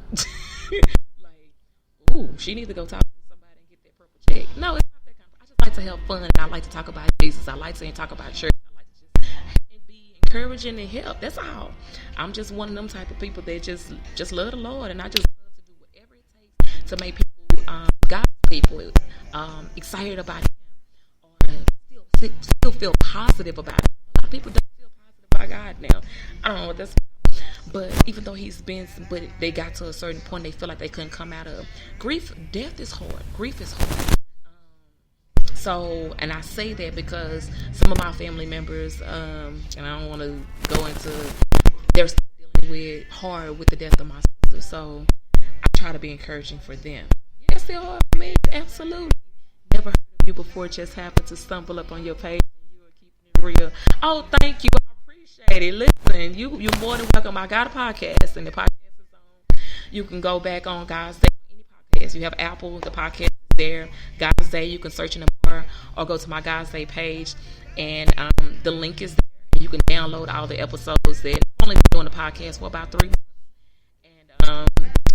ooh, she needs to go talk to somebody and get that purple check. No, it's not that kind of. I just like to have fun, and I like to talk about Jesus. I like to talk about church. I like to just be encouraging and help. That's all. I'm just one of them type of people that just love the Lord, and I just love to do whatever it takes to make people, God's people, excited about Him, or still feel positive about it. A lot of people don't feel positive about God now. I don't know what that's about. But even though but they got to a certain point, they feel like they couldn't come out of grief. Death is hard. Grief is hard. So, and I say that because some of my family members, and I don't want to go into, they're still dealing hard with the death of my sister. So, I try to be encouraging for them. Yeah, it's still hard for me. Absolutely. Never heard of you before. Just happened to stumble up on your page and you were keeping it real. Oh, thank you. I appreciate it. Listen, you're more than welcome. I got a podcast, and the podcast is on. You can go back on God's Day on any podcast. You have Apple, the podcast is there. God's Day, you can search in the bar or go to my God's Day page, and the link is there. And you can download all the episodes. That I've only been doing the podcast for about 3 months, and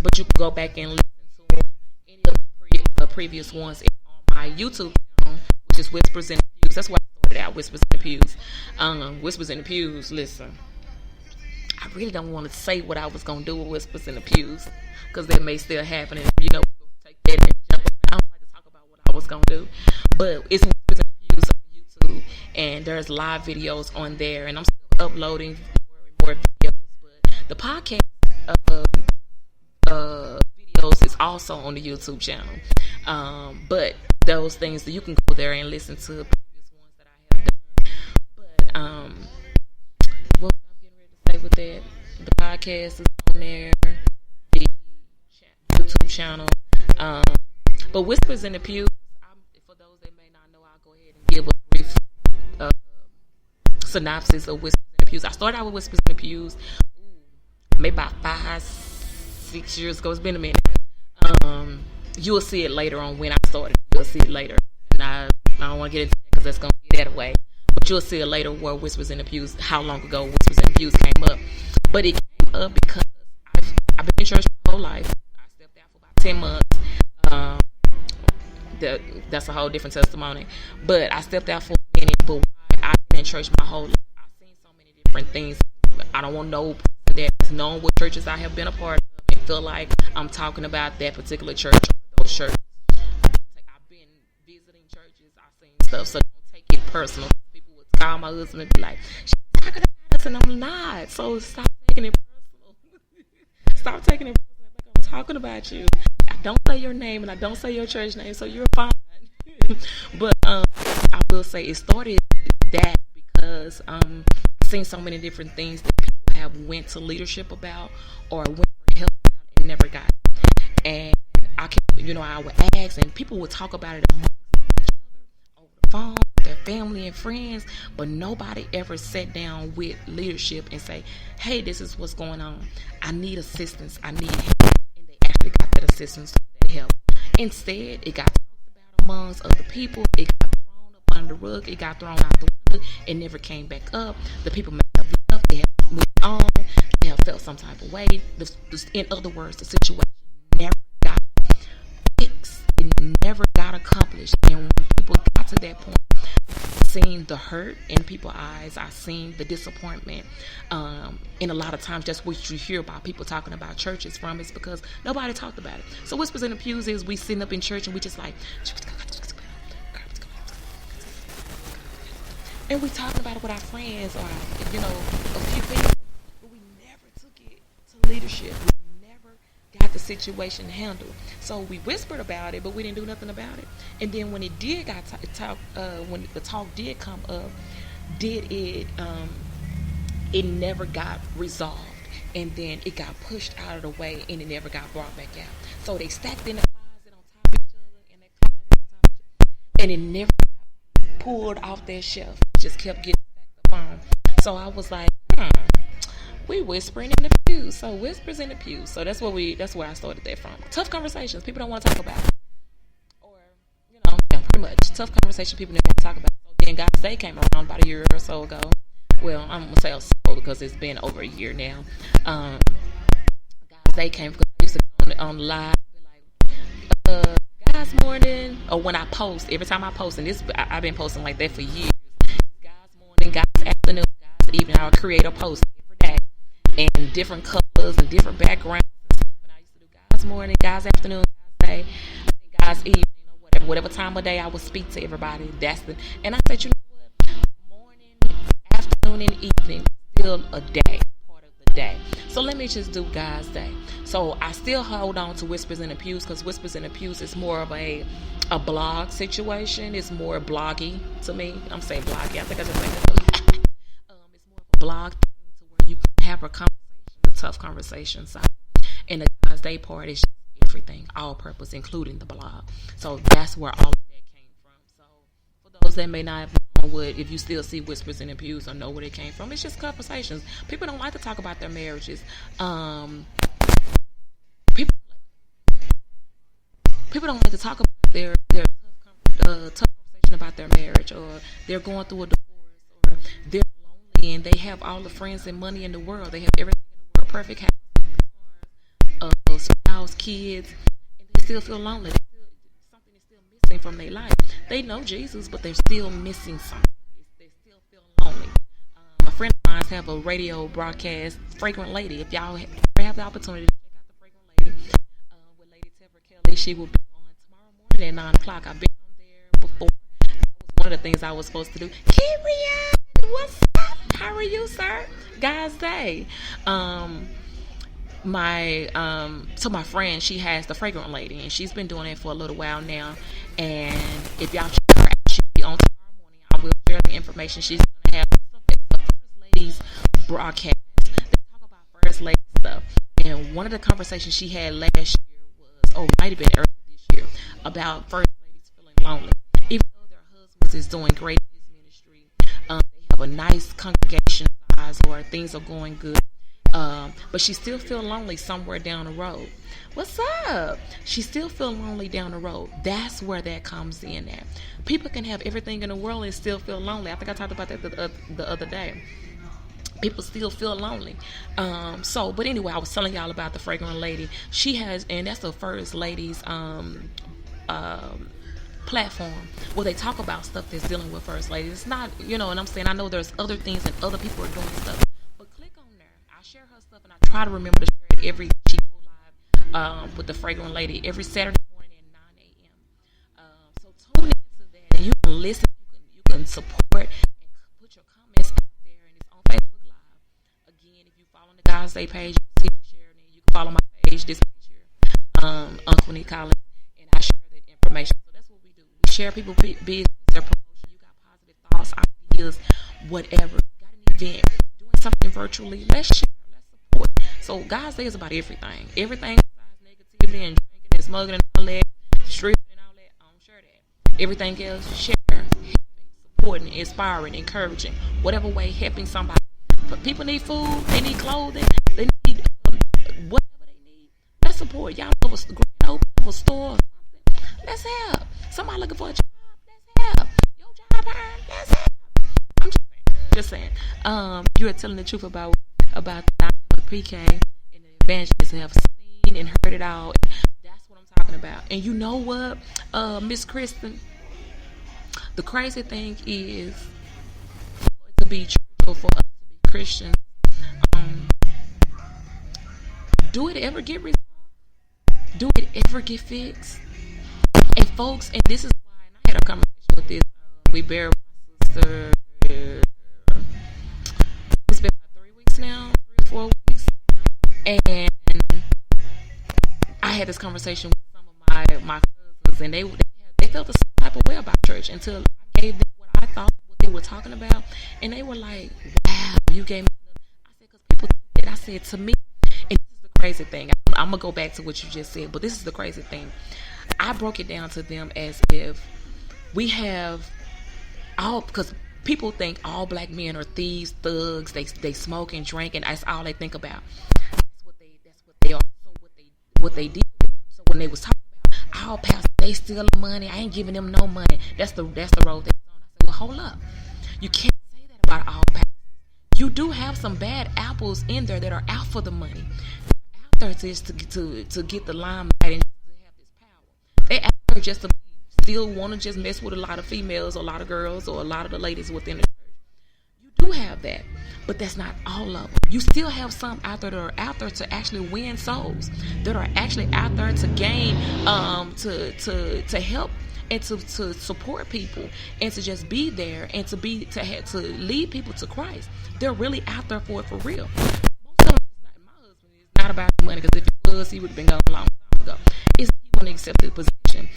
but you can go back and listen to any of the previous ones on my YouTube channel, which is Whispers in the Pews. That's why I started out, Whispers in the Pews. Whispers in the Pews. Listen, I really don't want to say what I was gonna do with Whispers in the Pews, because that may still happen, and we'll take that and jump. I don't like to talk about what I was gonna do, but it's Whispers in the Pews on YouTube, and there's live videos on there, and I'm still uploading more videos. But the podcast videos is also on the YouTube channel. But those things that you can go there and listen to previous ones that I have done. But what was I getting ready to say with that? The podcast is on there, the YouTube channel. But Whispers in the Pews, for those that may not know, I'll go ahead and give a brief synopsis of Whispers in the Pews. I started out with Whispers in the Pews maybe about 5-6 years ago. It's been a minute. You'll see it later on when I started. You'll see it later. And I don't want to get into that because that's going to get that away. But you'll see it later where Whispers in the Pews, how long ago Whispers in the Pews came up. But it came up because I've been in church my whole life. I stepped out for about 10 months. That's a whole different testimony. But I stepped out for a minute. But I've been in church my whole life. I've seen so many different things. I don't want no person that's known what churches I have been a part of and feel like I'm talking about that particular church or those churches. I've been visiting churches. I've seen stuff. So don't take it personal. People would call my husband and be like, she's talking about us, and I'm not. So stop taking it personal. Stop taking it personal. Like I'm talking about you. I don't say your name and I don't say your church name, so you're fine. But I will say it started that because I've seen so many different things that people have went to leadership about or went for help about and never got it. And I would ask, and people would talk about it amongst each other over the phone with their family and friends, but nobody ever sat down with leadership and say, hey, this is what's going on. I need assistance. I need help. And they actually got that assistance, that help. Instead, it got talked about amongst other people. It got thrown up under the rug. It got thrown out the window. It never came back up. The people may have left. They have moved on. They have felt some type of way. In other words, the situation never got fixed. It never got accomplished. And when people got to that point, I seen the hurt in people's eyes. I seen the disappointment. And a lot of times, that's what you hear about people talking about churches from. It's because nobody talked about it. So Whispers in the Pews is we sitting up in church and we just like, and we talking about it with our friends or a few people, but we never took it to leadership. We never got the situation handled. So we whispered about it, but we didn't do nothing about it. And then when it did when the talk did come up, it never got resolved. And then it got pushed out of the way, and it never got brought back out. So they stacked in the closet on top of each other, and that closet on top of each other, and it never got pulled off that shelf. It just kept getting stacked upon. So I was like, we whispering in the pews. So Whispers in the Pews. So that's where I started that from. Tough conversations people don't want to talk about. Or, pretty much. Tough conversations people didn't want to talk about. So then God's Day came around about a year or so ago. Well, I'm going to say so because it's been over a year now. God's Day came because I used to go on live and be like, God's morning. Or when I post, every time I post, and I've been posting like that for years. God's morning, God's afternoon, God's evening I would create a post every day and different colors and different backgrounds and stuff. And I used to do guys morning, guys afternoon, guys day, guys evening, or whatever time of day I would speak to everybody. And I said, you know what? Morning, afternoon, and evening is still a day, part of the day. So let me just do guys day. So I still hold on to Whispers in the Pews because Whispers in the Pews is more of a blog situation. It's more bloggy to me. I'm saying bloggy. I think I just made that up. It's more of a blog thing to where you can have a conversation, a tough conversation side. And the guys day part is everything, all purpose, including the blog. So that's where all of that came from. So for those that may not have known what, if you still see Whispers in the Pews or know where it came from, it's just conversations. People don't like to talk about their marriages. People don't like to talk about their tough conversation about their marriage, or they're going through a divorce, or they're lonely and they have all the friends and money in the world. They have everything in the world, perfect house, spouse, kids, and they still feel lonely. Something is still missing from their life. They know Jesus, but they're still missing something. They still feel lonely. A friend of mine have a radio broadcast, Fragrant Lady. If y'all have the opportunity to check out the Fragrant Lady with Lady Tevra Kelly, she will be on tomorrow morning at 9 o'clock. I've been on there before. That was one of the things I was supposed to do. Kyrian, what's up? How are you, sir? Guys day. My friend, she has the Fragrant Lady, and she's been doing it for a little while now. And if y'all check her out, she'll be on tomorrow morning. I will share the information. She's gonna have it's a First Ladies broadcast. They talk about First Lady stuff. And one of the conversations she had last year was, or might have been earlier this year, about First Ladies feeling lonely, even though their husbands is doing great in his ministry. They have a nice congregation size, or things are going good. But she still feel lonely somewhere down the road. What's up? She still feel lonely down the road. That's where that comes in at. People can have everything in the world and still feel lonely. I think I talked about that the other day. People still feel lonely. But anyway, I was telling y'all about the Fragrant Lady. She has, and that's the First Ladies platform where they talk about stuff that's dealing with First Ladies. It's not, and I'm saying, I know there's other things and other people are doing stuff. Share her stuff, and I try to remember to share it every she go live with the Fragrant Lady every Saturday morning at 9 a.m. So tune into that, and you can listen, you can support, and put your comments out there, and it's on Facebook Live. Again, if you follow the Guys Day page, you can see me sharing it. You can follow my page, this page here, Aunqunic, and I share that information. So that's what we do. We share people business, their promotion. You got positive thoughts, ideas, whatever. You got an event, doing something virtually. Let's share. So God's Day is about everything. Everything besides negativity and drinking and smoking and all that, stripping and all that. I don't share that. Everything else, share, helping, supporting, inspiring, encouraging, whatever way, helping somebody. But people need food, they need clothing, they need whatever they need. Let's support. Y'all open up a store or something. Let's help. Somebody looking for a job. Let's help. Your job hard. Let's help. I'm just saying. You are telling the truth about the pre-K and the evangelists have seen and heard it all. That's what I'm talking about. And you know what, Miss Kristen? The crazy thing is, for it to be church or for us to be Christians, do it ever get resolved? Do it ever get fixed? And folks, and this is why, and I had a conversation with this, we buried my sister, it's been about 3 weeks now, 3 or 4 weeks. And I had this conversation with some of my cousins, and they felt the same type of way about church until I gave them what I thought what they were talking about, and they were like, "Wow, you gave me." I said, "Because people think that." I said, "To me," and this is the crazy thing. I'm gonna go back to what you just said, but this is the crazy thing. I broke it down to them as if we have all, because people think all black men are thieves, thugs. They smoke and drink, and that's all they think about. That's what they are. So what they did. So when they was talking about all pastors, they stealing money. I ain't giving them no money. That's the road they was on. I said, well, hold up. You can't say that about all pastors. You do have some bad apples in there that are out for the money. Out there just to get the limelight and to have this power. They out there just to still want to just mess with a lot of females, or a lot of girls, or a lot of the ladies within the church. You do have that, but that's not all of them. You still have some out there that are out there to actually win souls, that are actually out there to gain, to help and to support people and to just be there and to lead people to Christ. They're really out there for it for real. Most of them, my husband is not about the money, because if he was, he would have been gone a long time ago. It's he want to accept the position.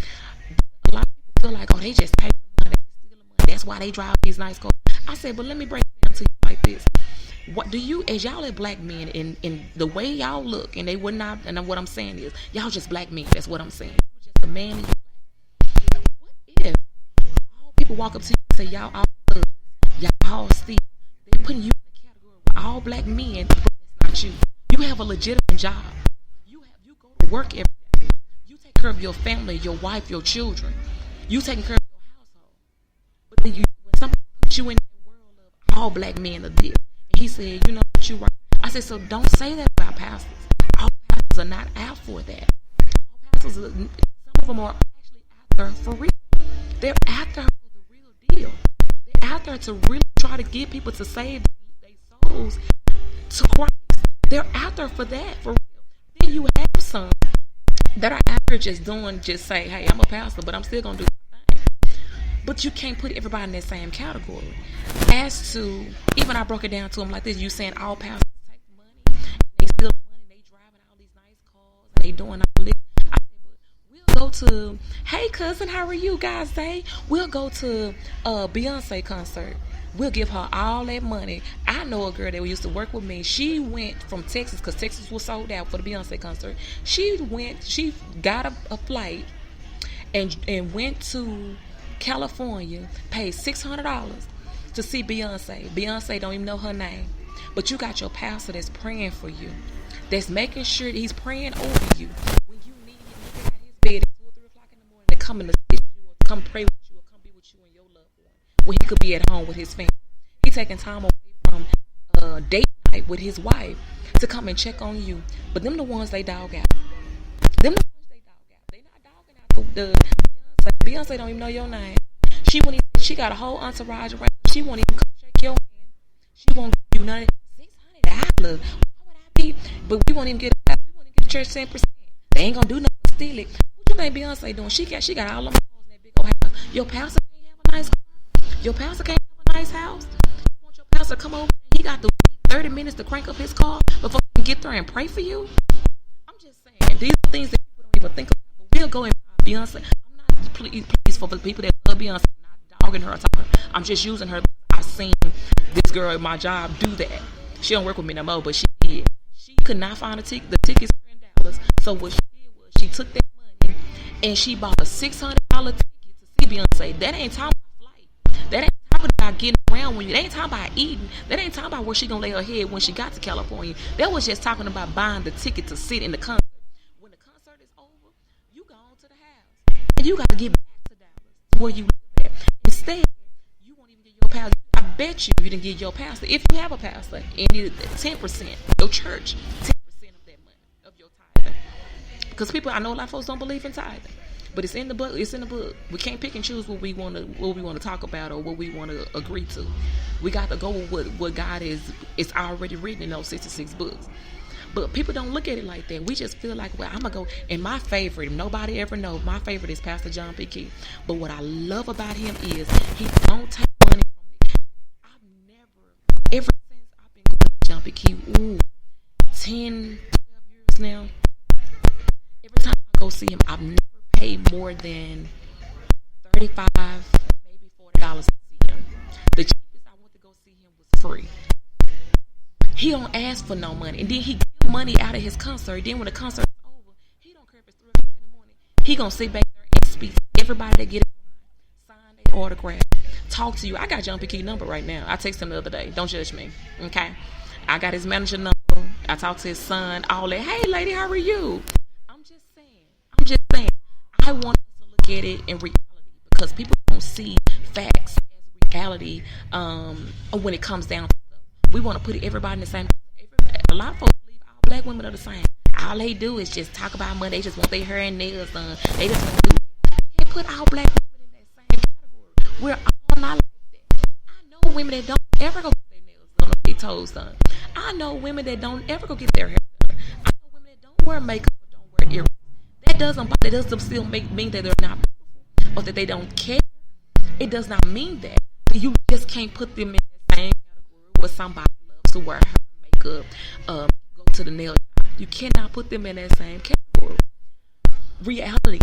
A lot of people feel like, oh, they just take the money, they steal the money. That's why they drive these nice cars. I said, but let me break it down to you like this. What do you, as y'all as black men, in the way y'all look, and they would not, and what I'm saying is, y'all just black men. That's what I'm saying. You're just a man. And what if all people walk up to you and say, y'all all thugs, y'all all steal? They're putting you in the category with all black men, but that's not you. You have a legitimate job. You go to work every day. You take care of your family, your wife, your children. You taking care of your household. But then when somebody puts you in that world of all black men are this, and he said, you know what, you right. I said, so don't say that about pastors. All pastors are not out for that. All pastors, some of them are actually out there for real. They're out there for the real deal. They're out there to really try to get people to save their souls to Christ. They're out there for that, for real. Then you have some that are out there just say, hey, I'm a pastor, but I'm still going to do my thing. But you can't put everybody in that same category. As to, even I broke it down to them like this, you saying all pastors take money, and they steal money, and they driving all these nice cars, and they doing all this. I said, but we'll go to, hey cousin, how are you guys say? We'll go to a Beyonce concert. We'll give her all that money. I know a girl that used to work with me. She went from Texas, because Texas was sold out for the Beyonce concert. She got a flight and went to California, paid $600 to see Beyonce. Beyonce don't even know her name. But you got your pastor that's praying for you, that's making sure that he's praying over you. When you need him to get out of his bed at 2 or 3 o'clock in the morning to come and assist you, or come pray with you, or come be with you and your loved one, when he could be at home with his family. He's taking time away from date night with his wife to come and check on you. But them the ones they dog out. Them the ones they dog out. They not dogging out the Beyonce. Beyonce don't even know your name. She got a whole entourage around. She won't even come shake your hand. She won't give you none of $600. Why would I be? But we won't even get the church 10%. They ain't gonna do nothing but steal it. What you think Beyonce doing? She got all them cars in that big old house. Your pastor can't have a nice car. Your pastor can't have a nice house. You want your pastor to come over and he got to wait 30 minutes to crank up his car before he can get there and pray for you? I'm just saying, these are things that people don't even think about. But we'll go and Beyonce. I'm not pleased for the people that love Beyonce. I'm not dogging her or talking. I'm just using her. I've seen this girl at my job do that. She don't work with me no more, but she did. She could not find the tickets for $10. So what she did was she took that money and she bought a $600 ticket to see Beyonce. That ain't talking about flight. That ain't talking about getting around when you. That ain't talking about eating. That ain't talking about where she gonna lay her head when she got to California. That was just talking about buying the ticket to sit in the concert. When the concert is over, you go on to the house and you got to get back to Dallas where you live at. Instead, you won't even get your pastor. I bet you didn't get your pastor, if you have a pastor, and 10%, your church, 10% of that money of your tithing. Because people, I know a lot of folks don't believe in tithing, but it's in the book. It's in the book. We can't pick and choose what we want to talk about or what we want to agree to. We got to go with what God is already written in those 66 books. But people don't look at it like that. We just feel like, well, I'm going to go. And my favorite, nobody ever knows, my favorite is Pastor John P. Key. But what I love about him is he don't take money from me. Ever since I've been going to John P. Key, 10, 12 years now, every time I go see him, I've never paid more than $35, maybe $40 to see him. The cheapest I went to go see him was free. He don't ask for no money. And then he give money out of his concert. Then when the concert is over, he don't care if it's 3 o'clock in the morning. He gonna sit back there and speak to everybody that get it, sign their autograph, talk to you. I got John P. Key number right now. I texted him the other day. Don't judge me. Okay? I got his manager number. I talked to his son, all that. Hey lady, how are you? I'm just saying. I want us to look at it in reality, because people don't see facts as reality when it comes down to stuff. We want to put everybody in the same. A lot of folks believe all black women are the same. All they do is just talk about money. They just want their hair and nails done. They just want to do it. You can't put all black women in that same category. We're all not like that. I know women that don't ever go to their toes done. I know women that don't ever go get their hair done. I know women that don't wear makeup or don't wear earrings. That doesn't still mean that they're not beautiful or that they don't care. It does not mean that. You just can't put them in the same category where somebody loves to wear hair makeup, go to the nail shop. You cannot put them in that same category. Reality.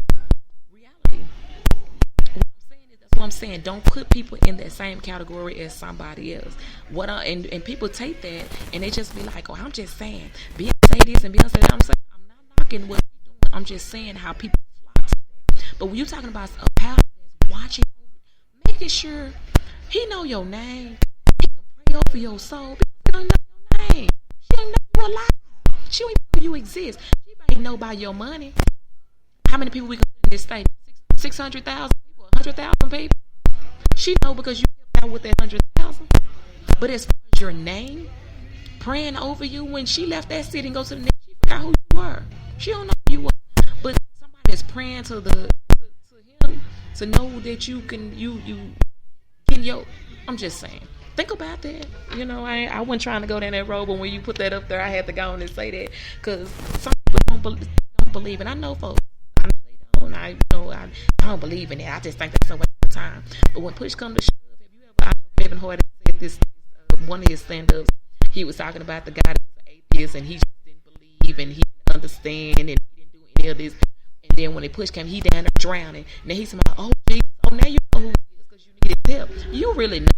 What I'm saying, don't put people in that same category as somebody else. And people take that and they just be like, oh, I'm just saying, Beyonce this and Beyonce that. I'm not knocking what you're doing. I'm just saying how people flock to that. But when you're talking about a pastor that's watching, making sure he know your name, he can pray over your soul. Beyonce don't know your name. She don't know you alive. She don't even know you exist. She might know by your money. How many people we got in this state? 600,000 people, 100,000 people. She know because you helped out with that 100,000. But as far as your name, praying over you, when she left that city and go to the next, she forgot who you were. She don't know who you were. But somebody that's praying to him to know that you can you get your. I'm just saying. Think about that. You know, I wasn't trying to go down that road, but when you put that up there, I had to go on and say that because some people don't believe, and I know folks. I don't believe in it. I just think that's a waste of time. But when push comes to shove, have you ever? I know Kevin Hart said this. One of his stand-ups, he was talking about the guy that was an atheist and he just didn't believe and he didn't understand and he didn't do any of this. And then when the push came, he down there drowning. And then he's like, oh Jesus, oh now you know who he is because you needed help. You really know,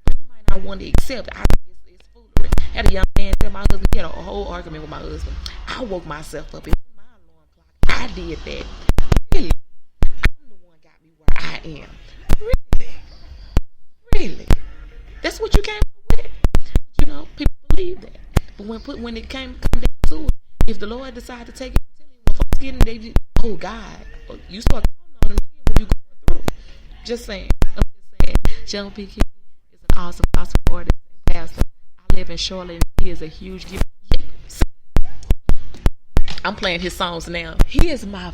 but you might not want to accept. I think it's foolery. I had a young man tell my husband, he had a whole argument with my husband. I woke myself up. It was my alarm clock. I did that. Really, I'm the one got me where I am. Really. That's what you came up with. You know, people believe that. But when it come down to it, if the Lord decided to take it, I'm telling you, when folks get in, they oh God, you start calling on him when you going through. Just saying. I'm just saying. John P. Key is an awesome gospel artist and pastor. I live in Charlotte, and he is a huge gift. Yes. I'm playing his songs now. He is my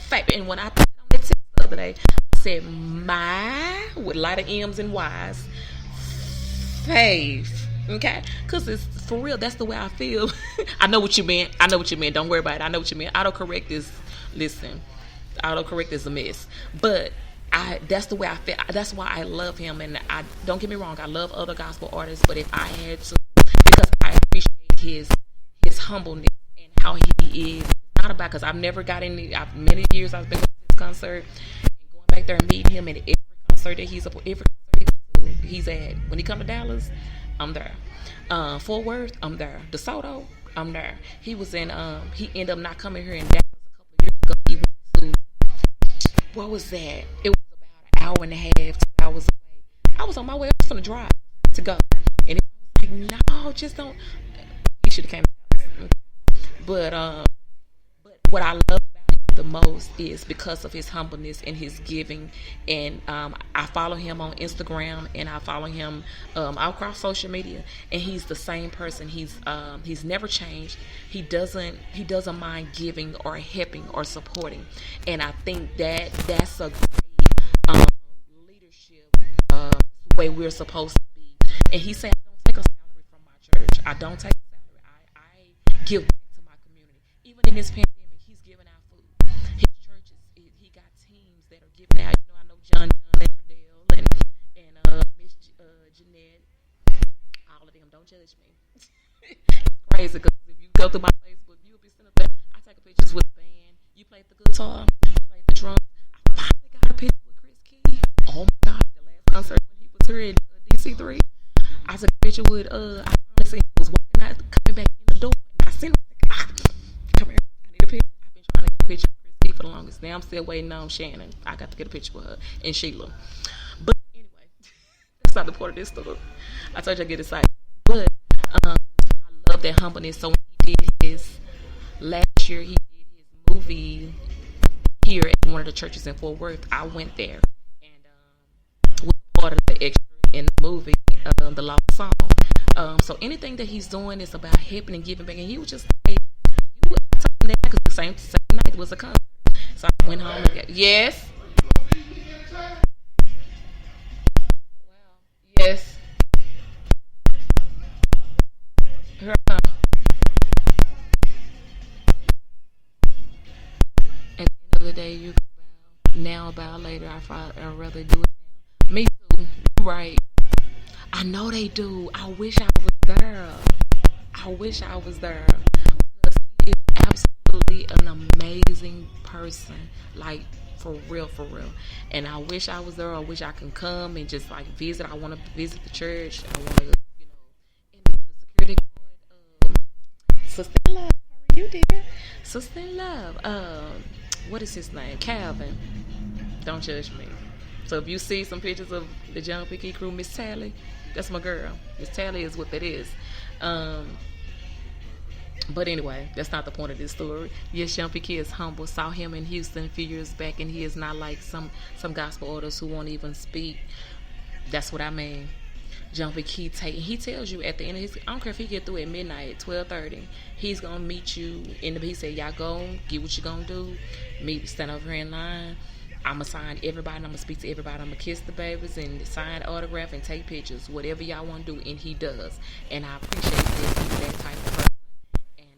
favorite. And when I put it on that text the other day, I said my with a lot of M's and Y's faith. Okay? Because it's for real, that's the way I feel. I know what you meant. Don't worry about it. I know what you meant. Autocorrect is a mess. But that's the way I feel. That's why I love him. And I don't get me wrong, I love other gospel artists, but if I had to, because I appreciate his humbleness and how he is. It's not about, because I've never got any, many years I've been to this concert and going back there and meeting him at every concert that he's at. When he come to Dallas, I'm there. Fort Worth, I'm there. DeSoto, I'm there. He was in, he ended up not coming here in Dallas a couple of years ago. He went to, what was that? It was about an hour and a half, 2 hours away. I was on my way. I was going to drive to go. And he was like, no, just don't. He should have came to Dallas. But what I love about him the most is because of his humbleness and his giving. And I follow him on Instagram and I follow him across social media. And he's the same person. He's never changed. He doesn't mind giving or helping or supporting. And I think that's a great leadership way we're supposed to be. And he said, I don't take a salary from my church. I don't take a salary. I give back to my community. Even in this pandemic, he's giving out food. His church he got teams that are giving out. You know, I know John and Fidel and Miss Jeanette. All of them. Don't judge me. It's crazy because if you go through my Facebook, you'll be sitting there. I take pictures with the band. You play the guitar. You play the drums. I finally got a picture with Chris Key. Oh my God, the last concert when he was here at DC3. I took a picture with I honestly was walking out, coming back in the door, and I seen him. Come here, I need a picture. I've been trying to get a picture with Chris Key for the longest. Now I'm still waiting on Shannon. I got to get a picture with her and Sheila. But anyway, that's not the part of this story. I told you I get excited. But I love that humbleness. So when he did his last year, he did his movie here at one of the churches in Fort Worth. I went there and was part of the extra in the movie, the Lost Song. So anything that he's doing is about helping and giving back. And he was just like, I told him that because the same night was a concert. So I went home and got, yes. Well, yes. day you now about later. I'd rather do it now. Me too. You right. I know they do. I wish I was there. I wish I was there. Because he is absolutely an amazing person. Like, for real, for real. And I wish I was there. I wish I could come and just like visit. I want to visit the church. I want to, and the security guard, Sister in Love. How are you, dear? Sister in Love. What is his name? Calvin. Don't judge me. So if you see some pictures of the John P. crew, Miss Tally, that's my girl. Miss Tally is what that is. But anyway, that's not the point of this story. Yes, John P. is humble. Saw him in Houston a few years back, and he is not like some gospel artists who won't even speak. That's what I mean. John P. he tells you at the end of his, I don't care if he get through at midnight, 12:30, he's gonna meet you in the. He said, y'all go get what you gonna do. Meet, stand over here in line. I'm going to sign everybody, I'm going to speak to everybody, I'm going to kiss the babies and sign autograph and take pictures, whatever y'all want to do, and he does. And I appreciate this. He's that type of person. And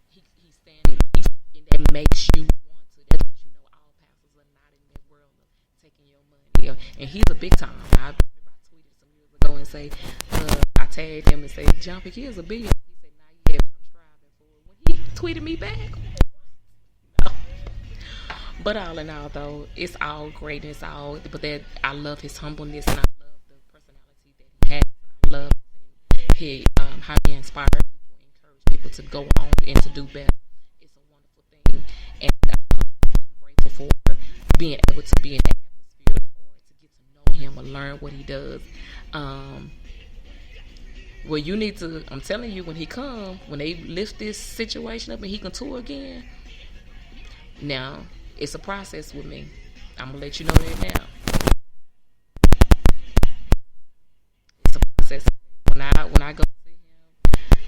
he's standing, and that makes you want to, that lets you know all pastors are not in that world of taking your money. Yeah. And he's a big time. I remember I tweeted some years ago and say, I tagged him and say, John P. is a billionaire. He said, not yet, but I'm striving for it. When he tweeted me back, but all in all, though, it's all great. It's all, but that I love his humbleness and I love the personality that he has. I love how he inspires people, encourages people to go on and to do better. It's a wonderful thing, and I'm grateful for being able to be in that atmosphere or to get to know him or learn what he does. Well, you need to. I'm telling you, when he come, when they lift this situation up and he can tour again, now. It's a process with me. I'm going to let you know that now. It's a process. When I go see him,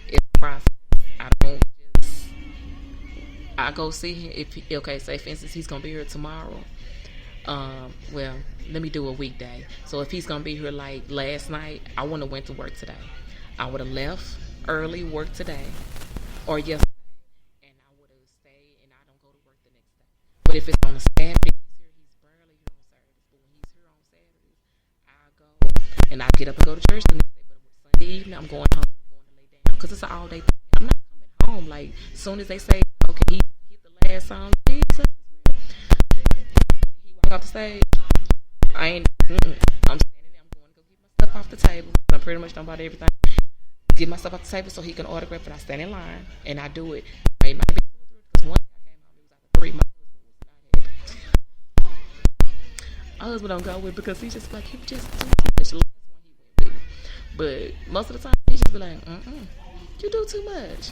it's a process. I don't just... I go see him. Okay, say for instance, he's going to be here tomorrow. Well, let me do a weekday. So if he's going to be here like last night, I wouldn't have went to work today. I would have left early, work today, or yesterday. But if it's on a Saturday, he's barely here on Saturdays. But when he's here on Saturdays, I go and I get up and go to church the next day. But Sunday evening, I'm going home. I'm going to lay down because it's an all day thing. I'm not coming home. Like as soon as they say, okay, he hit the last song, Jesus, he walk off the stage. I'm standing there. I'm going to go get my stuff off the table. I'm pretty much done about everything. Get my stuff off the table so he can autograph it. I stand in line and I do it. It might be because one day I came home, it was out of 3 months. My husband don't go with because he's just like, he just too much. The last one he went with. But most of the time, he just be like, you do too much.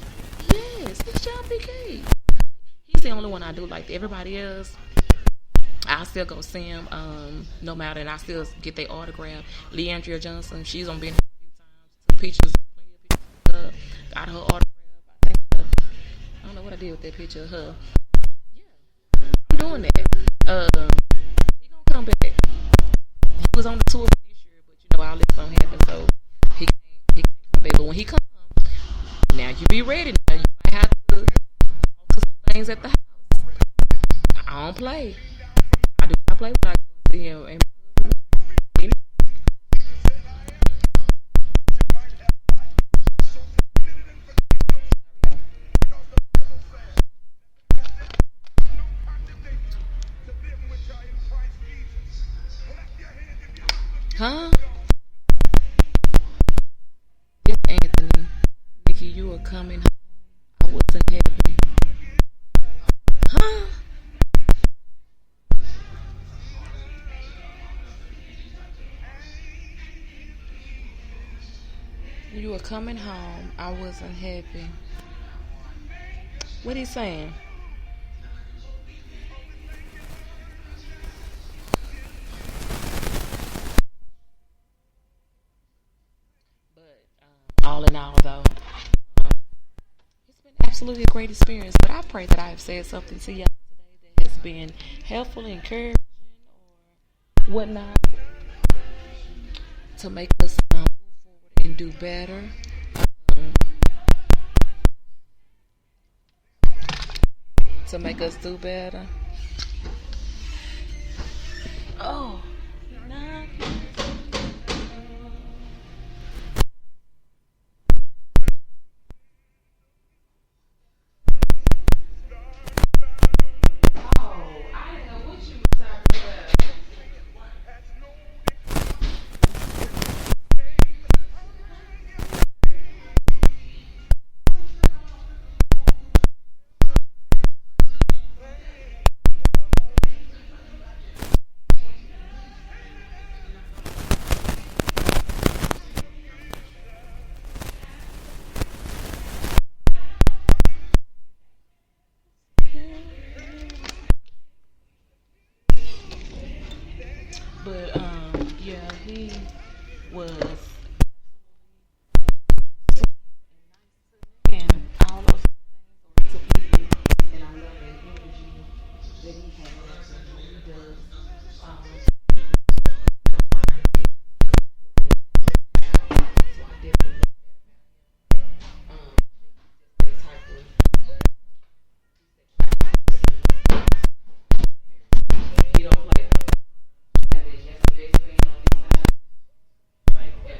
Yes, it's John P. He's the only one I do like that. Everybody else, I still go see him, no matter, and I still get their autograph. Leandria Johnson, she's on been a few times. Took pictures, plenty of pictures of her. Got her autograph. I don't know what I did with that picture of her. Yeah, I'm doing that. Come back. He was on the tour for this year, but all this don't happen, so he can't come back. But when he comes, now you be ready. Now you might have to do some things at the house. I don't play. I do not play when I go see him. Huh? It's Anthony. Nikki, you were coming home. I wasn't happy. Huh? You were coming home. I wasn't happy. What he saying? All in all, though, it's been absolutely a great experience. But I pray that I have said something to y'all today that has been helpful, encouraging, or whatnot, to make us move forward and do better. To make us do better. Oh, nah. But yeah, he was and all those things to people, and I love that energy that he has and what he does. So I definitely that type of he don't play. That's the best thing on his side. Yeah,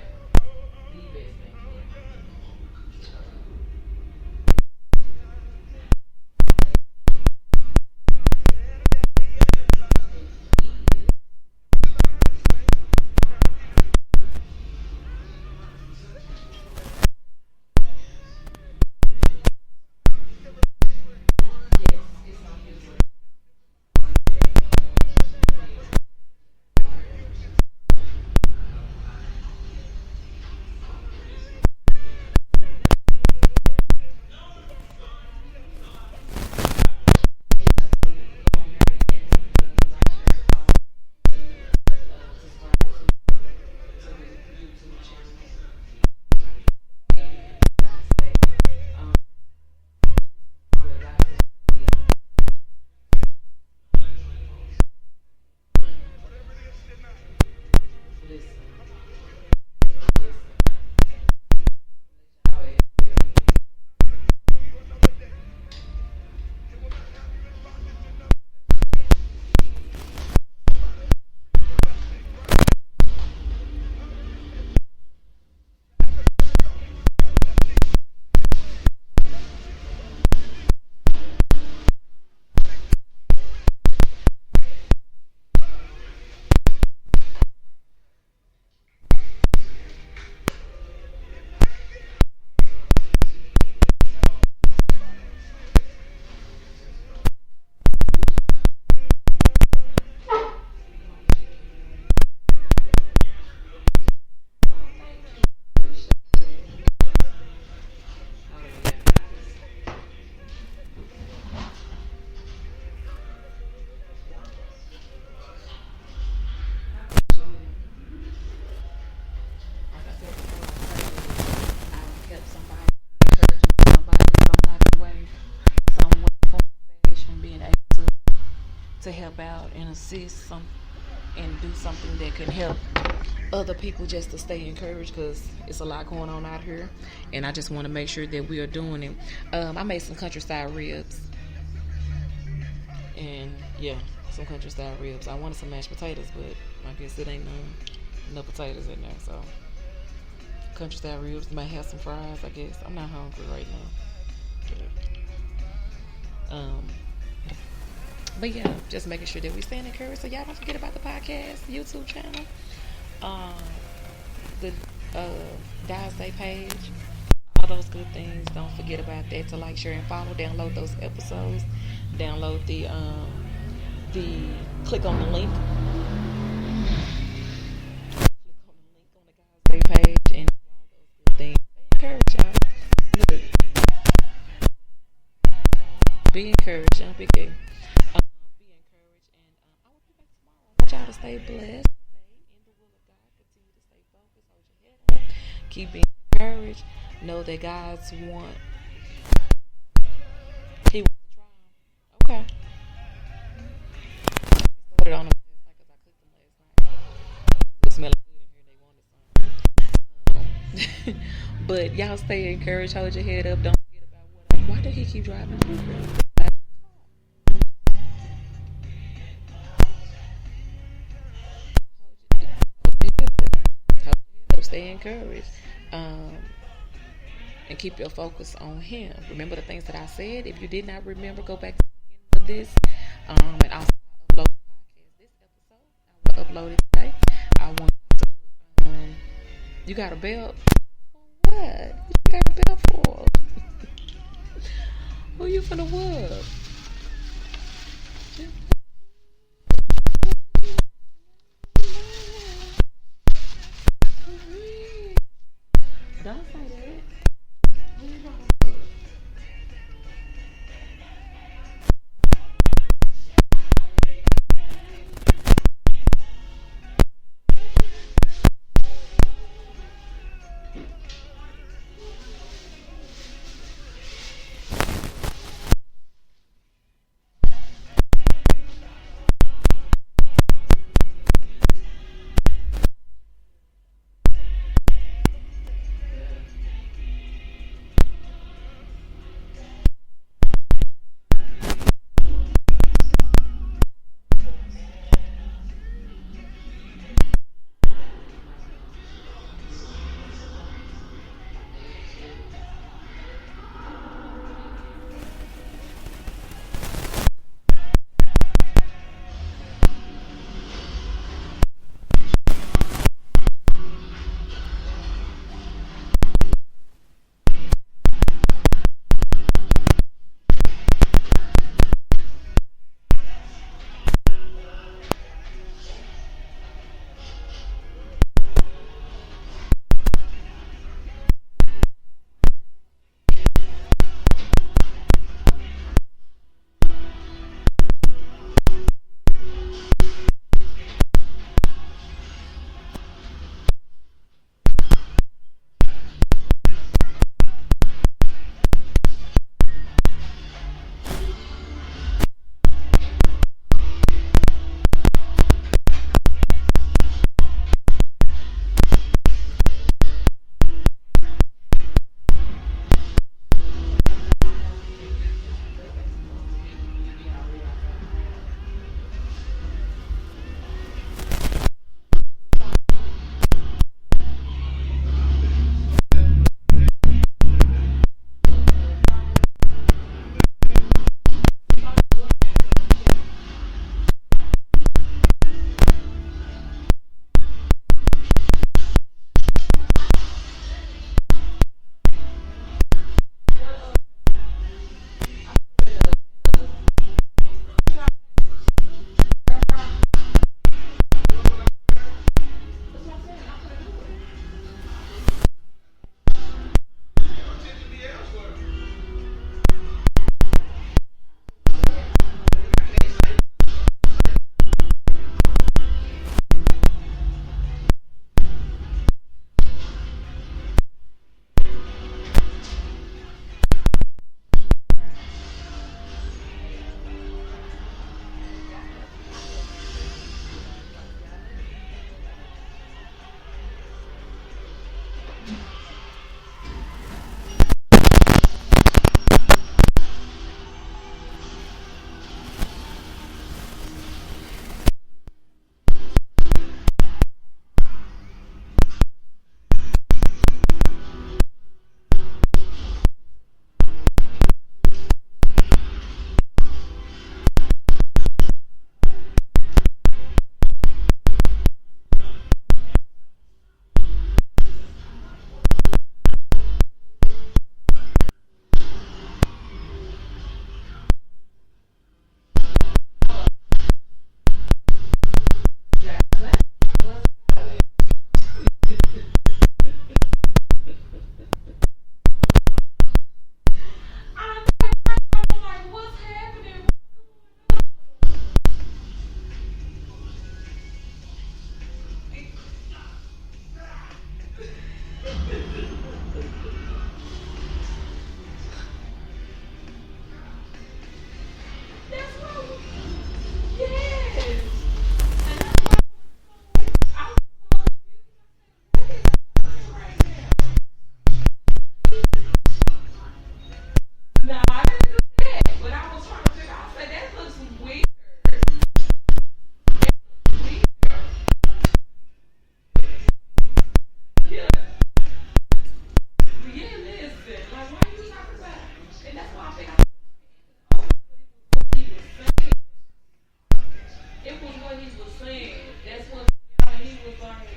the best thing. To help out and assist some and do something that can help other people just to stay encouraged because it's a lot going on out here and I just want to make sure that we are doing it. I made some countryside ribs and yeah, some countryside ribs. I wanted some mashed potatoes, but I guess it ain't no potatoes in there, so countryside ribs. Might have some fries, I guess. I'm not hungry right now. But yeah, just making sure that we staying encouraged. So y'all don't forget about the podcast, YouTube channel, the Guys Day page, all those good things. Don't forget about that to like, share, and follow. Download those episodes. Download the click on the link. Click on the link on the Guys Day page and do all those good things. Stay encouraged, y'all. Look. Be encouraged, y'all. Be good. Y'all to stay blessed, stay in the will of God, continue to stay focused, hold your head up, keep being encouraged, know that God's want. He wants to try them. Okay. They started on them last night because I cooked them last night. It was smelling good in here. They wanted some. But y'all stay encouraged, hold your head up. Don't forget about what. Why did he keep driving? stay encouraged. And keep your focus on Him. Remember the things that I said. If you did not remember, go back to the beginning of this. And also upload the podcast. This episode, I will upload it today. I want to. You got a belt? For what? You got a belt for? Who you finna whoop? Don't say that. Yeah, listen. Like, why are you talking about it? And that's why I think it was what he was saying. That's what he was like.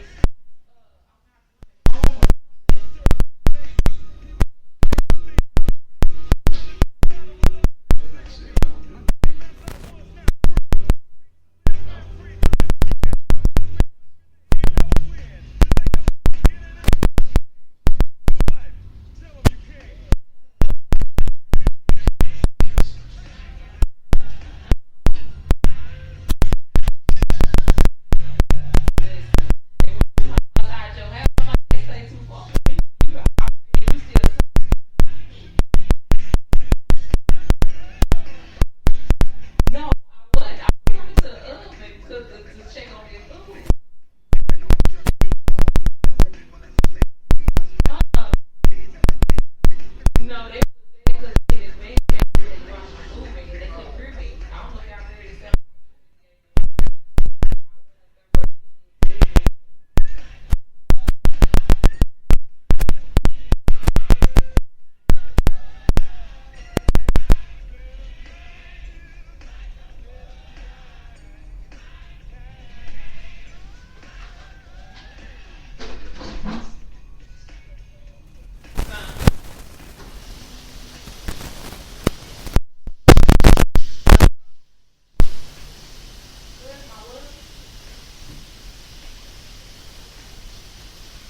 Outside your house, somebody say too far. You still no, I wasn't. I was coming to the oven to check on his food. Uh, no, they couldn't get his man moving and they couldn't hear me. I don't know if y'all heard it.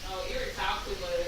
Oh, Erie talk too much.